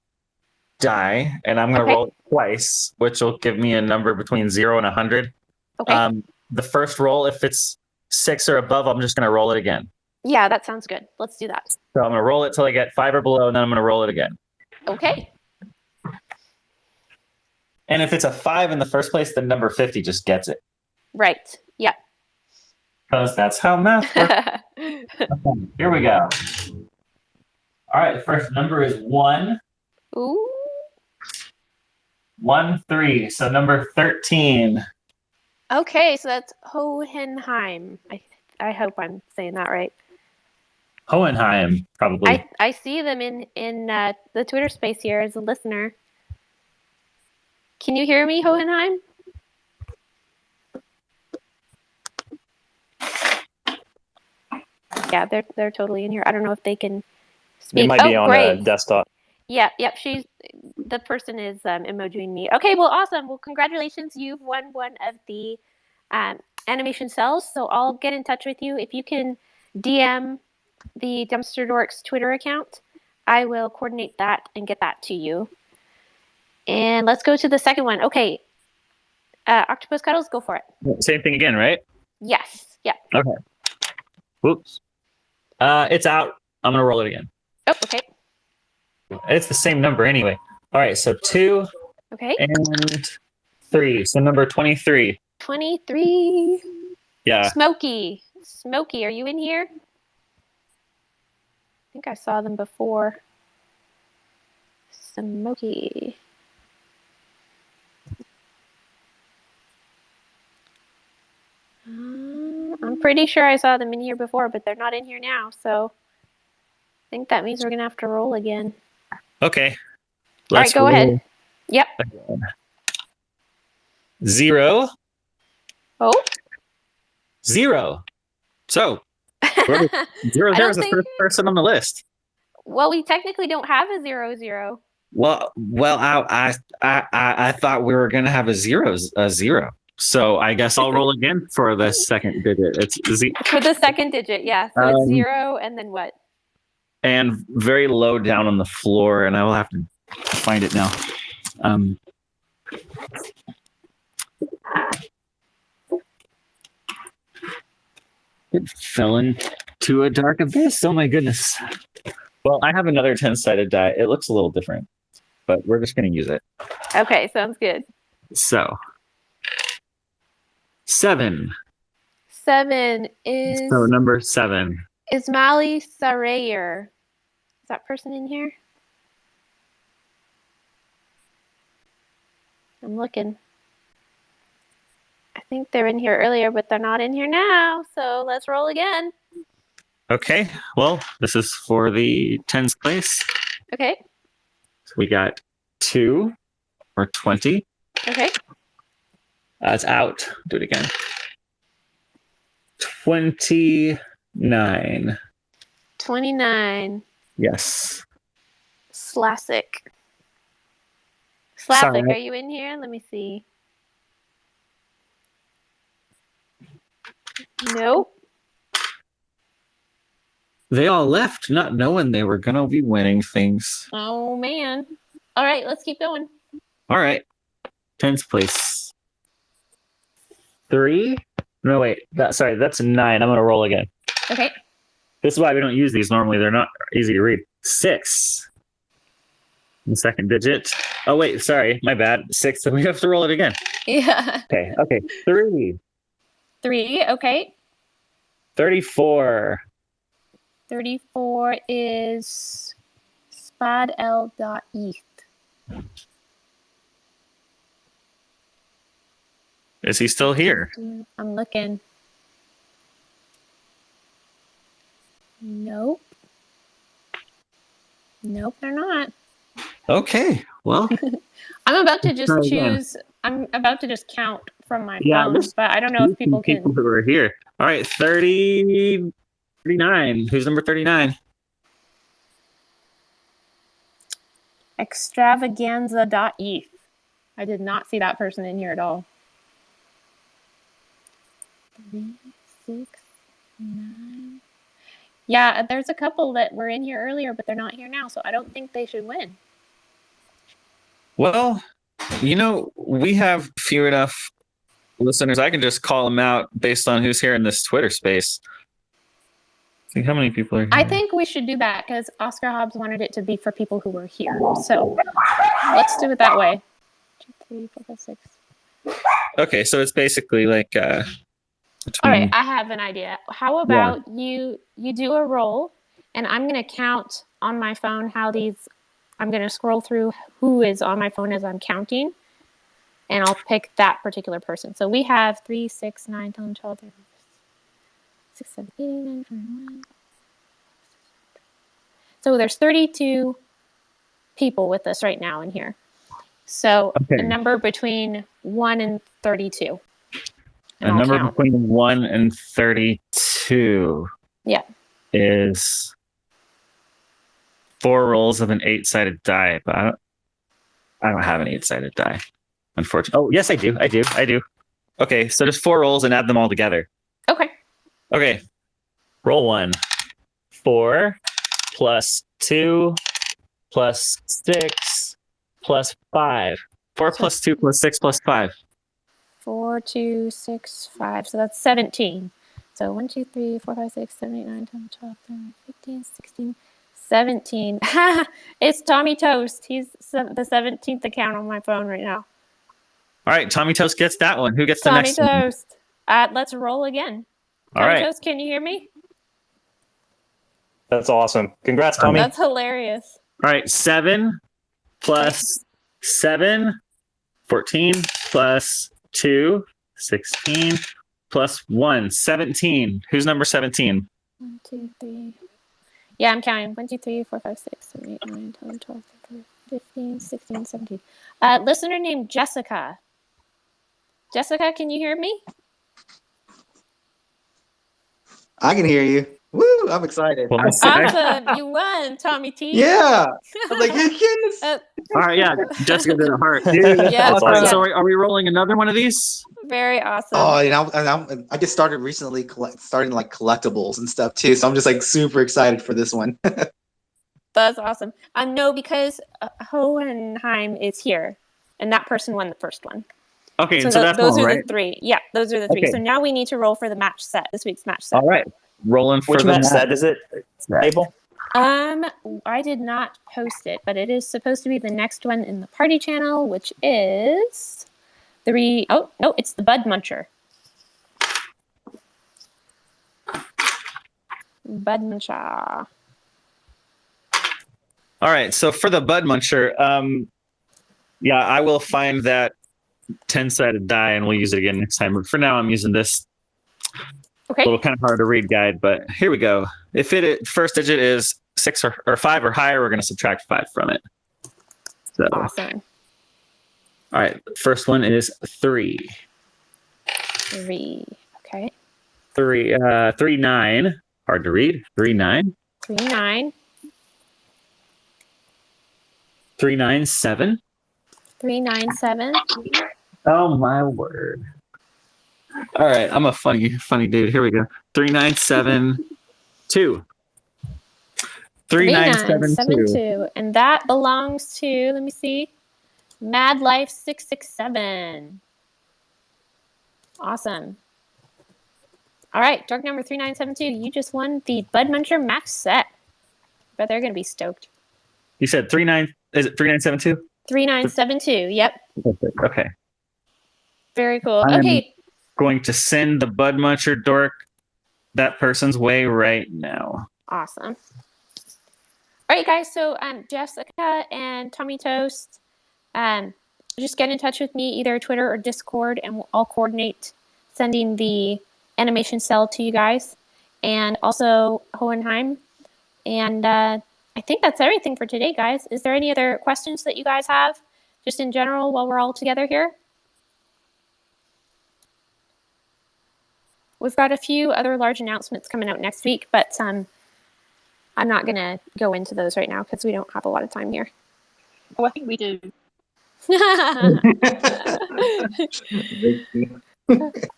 die, and I'm going to roll it twice, which will give me a number between 0 and 100. Okay. The first roll, if it's 6 or above, I'm just going to roll it again. Yeah, that sounds good. Let's do that. So I'm going to roll it till I get 5 or below, and then I'm going to roll it again. Okay. And if it's a 5 in the first place, then number 50 just gets it. Right. Yeah. Because that's how math works. Okay, here we go. All right, the first number is 1. Ooh. 1, 3. So number 13. Okay, so that's Hohenheim. I hope I'm saying that right. Hohenheim, probably. I see them in the Twitter space here as a listener. Can you hear me, Hohenheim? Yeah, they're totally in here. I don't know if they can speak. It might be on a desktop. Yep. The person is emojiing me. Okay, well, awesome. Well, congratulations. You've won one of the animation cells. So I'll get in touch with you. If you can DM the Dumpster Dorks Twitter account, I will coordinate that and get that to you. And let's go to the second one. Okay. Octopus Cuddles, go for it. Same thing again, right? Yes. Yeah. Okay. Whoops. It's out. I'm going to roll it again. Oh, okay. It's the same number anyway. All right, so 2 Okay. and 3. So number 23. 23. Yeah. Smokey, are you in here? I think I saw them before. Smokey. I'm pretty sure I saw them in here before, but they're not in here now. So I think that means we're going to have to roll again. Okay. All right, go ahead. Yep. Again. 0. Oh. 0. So, zero there is the first person on the list. Well, we technically don't have a 0-0. Well, I thought we were gonna have a zero. So I guess I'll roll again for the second digit. It's for the second digit, yeah. So it's 0, and then what? And very low down on the floor, and I will have to find it now. It fell into a dark abyss. Oh my goodness. Well, I have another 10-sided die. It looks a little different, but we're just going to use it. Okay, sounds good. So, 7. 7 is... So, number 7. Ismaili Sarayer. Is that person in here? I'm looking. I think they're in here earlier, but they're not in here now. So let's roll again. Okay. Well, this is for the tens place. Okay. So we got 2 or 20. Okay. That's out. Do it again. 29. 29. Yes. Slasic. Sorry. Are you in here? Let me see. Nope. They all left not knowing they were going to be winning things. Oh, man. All right, let's keep going. All right. Tens place. 3. No, wait. That's 9. I'm going to roll again. Okay. This is why we don't use these normally. They're not easy to read. 6. The second digit. Oh, wait. Sorry. My bad. 6. So we have to roll it again. Yeah. Okay. 3. 3. Okay. 34. 34 is spadl.eth. Is he still here? I'm looking. Nope. Nope, they're not. Okay. Well, I'm about to just try again. choose. I'm about to just count from my Yeah, phone, there's but I don't know if people can. who are here. All right. 39. Who's number 39? Extravaganza.eth. I did not see that person in here at all. 3, 6, 9. Yeah, there's a couple that were in here earlier, but they're not here now, so I don't think they should win. Well, we have few enough listeners. I can just call them out based on who's here in this Twitter space. See how many people are here. I think we should do that because Oscar Hobs wanted it to be for people who were here. So let's do it that way. 2, 3, 4, 5, 6. Okay, so it's basically like all right, I have an idea. How about you do a roll, and I'm going to count on my phone how these. I'm going to scroll through who is on my phone as I'm counting, and I'll pick that particular person. So we have 3, 6, 9, 10, 12, 13, 6, 7, 8, 9, 21. So there's 32 people with us right now in here. So a number between 1 and 32. A number between 1 and 32 is 4 rolls of an 8-sided die, but I don't have an 8-sided die, unfortunately. Oh, yes, I do. Okay, so just 4 rolls and add them all together. Okay. Roll 1. 4 plus 2 plus 6 plus 5. 4 plus 2 plus 6 plus 5. 4, 2, 6, 5. So that's 17. So 1, 2, 3, 4, 5, 6, 7, 8, 9, 10, 12, 13, 15, 16, 17. It's Tommy Toast. He's the 17th account on my phone right now. All right, Tommy Toast gets that one. Who gets the next one? Tommy Toast. Let's roll again. Tommy Toast, can you hear me? That's awesome. Congrats, Tommy. That's hilarious. All right, 7 plus 7, 14 plus 2, 16, plus 1, 17. Who's number 17? 1, 2, 3. Yeah, I'm counting. 1, 2, 3, 4, 5, 6, 7, 8, 9, 10, 12, 13, 15, 16, 17. Listener named Jessica. Jessica, can you hear me? I can hear you. Woo! I'm excited. Well, awesome. You won, Tommy T. Yeah. I'm like, yes. All right, yeah. Jessica did a heart. Yeah, awesome. So are we rolling another one of these? Very awesome. Oh, and I just started recently starting like collectibles and stuff too. So I'm just like super excited for this one. That's awesome. No, because Hohenheim is here, and that person won the first one. Okay, so that's those all, are right? the 3. Yeah, those are the 3. Okay. So now we need to roll for the match set. This week's match set. All right, rolling for Which the match set is it, Abel? I did not post it, but it is supposed to be the next one in the party channel, which is 3. Oh no, it's the Bud Muncher. Bud Muncher. All right, so for the Bud Muncher, yeah, I will find that 10-sided die and we'll use it again next time. But for now, I'm using this little kind of hard to read guide, but here we go. If first digit is 6 or 5 or higher, we're going to subtract 5 from it. So, awesome. All right, first one is 3. 3. Okay. 3, 3, 9. Hard to read. 3, 9. 3, 9. 3, 9, 7. 3, 9, 7. Oh my word! All right, I'm a funny dude. Here we go. 3, 9, 7, 2. 3, 9, 7, 2. And that belongs to, let me see, Mad Life 667. Awesome. All right, Dark number 3972. You just won the Bud Muncher Max set. Bet they're going to be stoked. You said 3, 9. Is it 3972? 3972. Yep. Okay. Very cool. I'm okay. Going to send the Bud Muncher dork that person's way right now. Awesome. All right, guys. So Jessica and Tommy Toast, just get in touch with me, either Twitter or Discord, and I'll coordinate sending the animation cell to you guys. And also Hohenheim. And I think that's everything for today, guys. Is there any other questions that you guys have, just in general, while we're all together here? We've got a few other large announcements coming out next week, but I'm not going to go into those right now because we don't have a lot of time here. Oh, I think we do.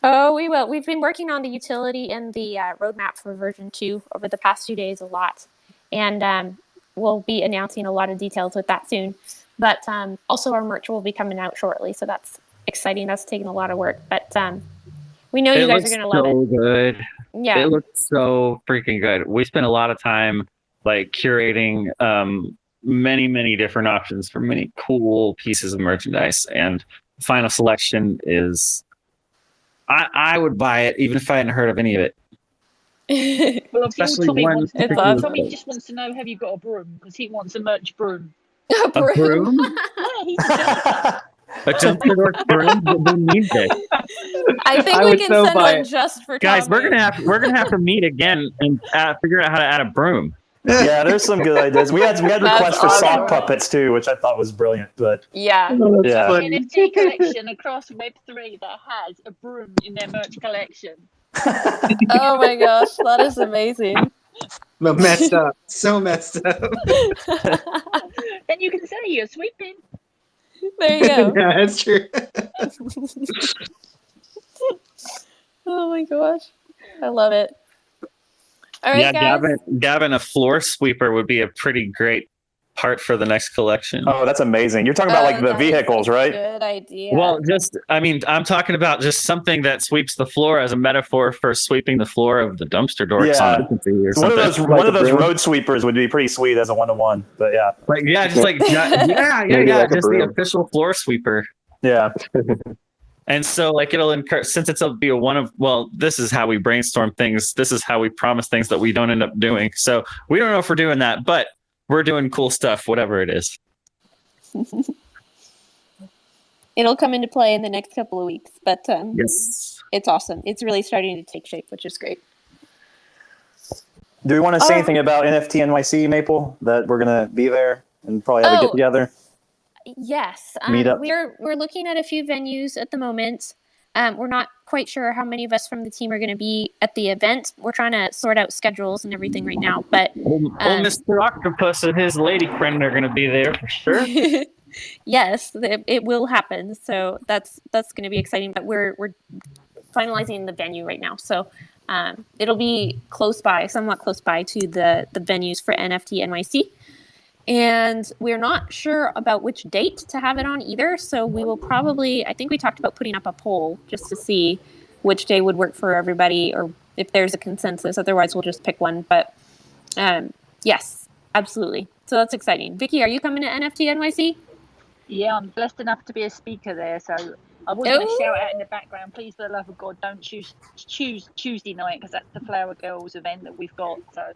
Oh, we will. We've been working on the utility and the roadmap for version 2 over the past 2 days a lot. And we'll be announcing a lot of details with that soon. But also our merch will be coming out shortly. So that's exciting. That's taking a lot of work. But we know you guys are going to love it. It looks so good. Yeah. It looks so freaking good. We spent a lot of time like curating many different options for many cool pieces of merchandise. And final selection is... I would buy it even if I hadn't heard of any of it. Well, Especially Tommy, one Tommy just wants to know, have you got a broom? Because he wants a merch broom. A broom? Yeah, he's a A DumpsterDorks broom? Who needs it? I think we can send one just for guys. Tommy. We're gonna have to meet again and figure out how to add a broom. Yeah, there's some good ideas. We had requests for awesome. sock puppets too, which I thought was brilliant. But yeah, an NFT collection across Web3 that has a broom in their merch collection. Oh my gosh, that is amazing. Messed up. So messed up. Then you can say you're sweeping. There you go. Yeah, that's true. Oh my gosh, I love it. All right, guys. Gavin, a floor sweeper would be a pretty great part for the next collection. oh, that's amazing. You're talking about like the that is vehicles, a right? Good idea. Well, I'm talking about just something that sweeps the floor as a metaphor for sweeping the floor of the DumpsterDorks. Yeah. One of those road sweepers would be pretty sweet as a 1-to-1. But yeah, just the official floor sweeper. Yeah. And so, like, it'll encourage, since it'll be this is how we brainstorm things. This is how we promise things that we don't end up doing. So we don't know if we're doing that, but we're doing cool stuff, whatever it is. it'll come into play in the next couple of weeks. But Yes. it's awesome. It's really starting to take shape, which is great. Do we want to say anything about NFT NYC, Maple? That we're gonna be there and probably have a get together. Yes, Meetup. we're looking at a few venues at the moment. We're not quite sure how many of us from the team are going to be at the event. We're trying to sort out schedules and everything right now. But Mr. Octopus and his lady friend are going to be there for sure. Yes, it will happen. So that's going to be exciting. But we're finalizing the venue right now, so it'll be somewhat close by to the venues for NFT NYC. And we're not sure about which date to have it on either. So we will probably, I think we talked about putting up a poll just to see which day would work for everybody or if there's a consensus. Otherwise, we'll just pick one. But yes, absolutely. So that's exciting. Vicky, are you coming to NFT NYC? Yeah, I'm blessed enough to be a speaker there. So I was going to shout out in the background, please, for the love of God, don't choose Tuesday night because that's the Flower Girls event that we've got. So.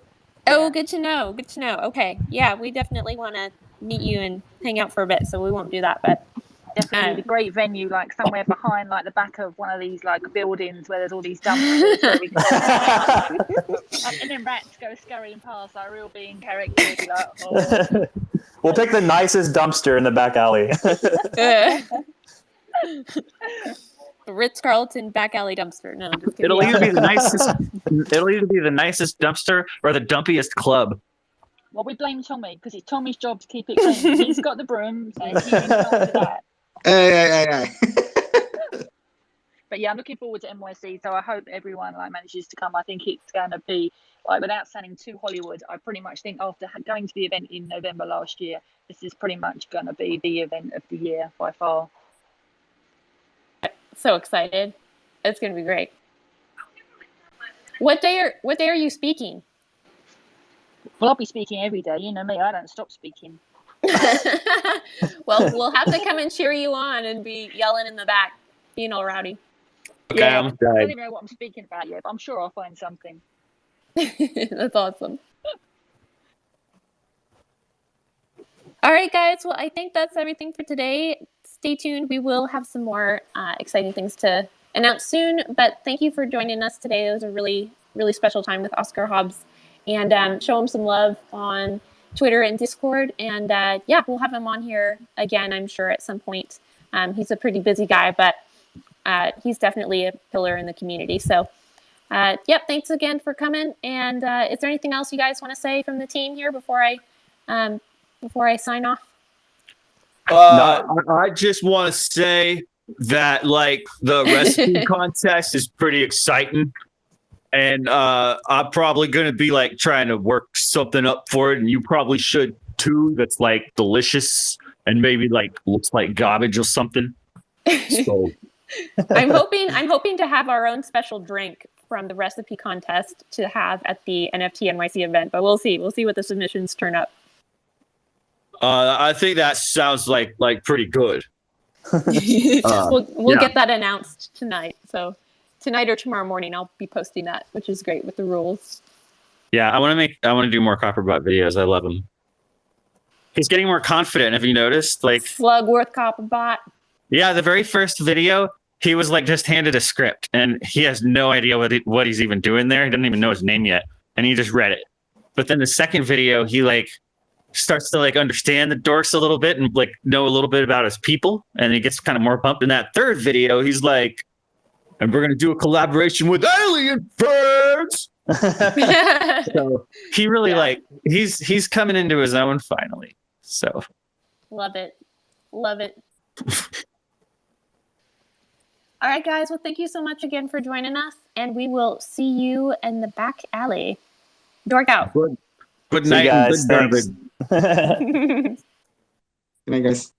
Oh, good to know. Good to know. Okay. Yeah, we definitely want to meet you and hang out for a bit, so we won't do that. But definitely a great venue, like somewhere behind, like the back of one of these like buildings where there's all these dumpsters. Where we can and then rats go scurrying past, like real being characters. Like, oh. We'll pick the nicest dumpster in the back alley. Ritz-Carlton back alley dumpster. No, I'm just kidding. It'll either be the nicest. It'll either be the nicest dumpster or the dumpiest club. Well, we blame Tommy because it's Tommy's job to keep it clean. He's got the broom, so he can that. Hey. But yeah, I'm looking forward to NYC. So I hope everyone manages to come. I think it's going to be without sounding too Hollywood. I pretty much think after going to the event in November last year, this is pretty much going to be the event of the year by far. So excited. It's going to be great. What day are you speaking? Well, I'll be speaking every day. You know me, I don't stop speaking. Well, we'll have to come and cheer you on and be yelling in the back, being all rowdy. Okay, yeah, I don't even know what I'm speaking about yet, but I'm sure I'll find something. That's awesome. All right, guys. Well, I think that's everything for today. Stay tuned. We will have some more exciting things to announce soon. But thank you for joining us today. It was a really, really special time with Oscar Hobs. And show him some love on Twitter and Discord. And yeah, we'll have him on here again, I'm sure, at some point. He's a pretty busy guy, but he's definitely a pillar in the community. So, yep, thanks again for coming. And is there anything else you guys want to say from the team here before I sign off? I just want to say that the recipe contest is pretty exciting, and I'm probably going to be trying to work something up for it, and you probably should too. That's delicious and maybe looks like garbage or something. So I'm hoping to have our own special drink from the recipe contest to have at the NFT NYC event, but we'll see. We'll see what the submissions turn up. I think that sounds like pretty good. We'll get that announced tonight. So tonight or tomorrow morning, I'll be posting that, which is great with the rules. Yeah, I want to do more Copperbot videos. I love him. He's getting more confident. Have you noticed? Slugworth Copperbot. Yeah, the very first video, he was just handed a script, and he has no idea what he's even doing there. He doesn't even know his name yet, and he just read it. But then the second video, he starts to understand the dorks a little bit and know a little bit about his people, and he gets kind of more pumped. In that third video, he's like, and we're gonna do a collaboration with alien friends. So he really he's coming into his own finally. So love it. All right, guys. Well, thank you so much again for joining us, and we will see you in the back alley. Dork out. Good night, guys. good garbage. Good night, guys.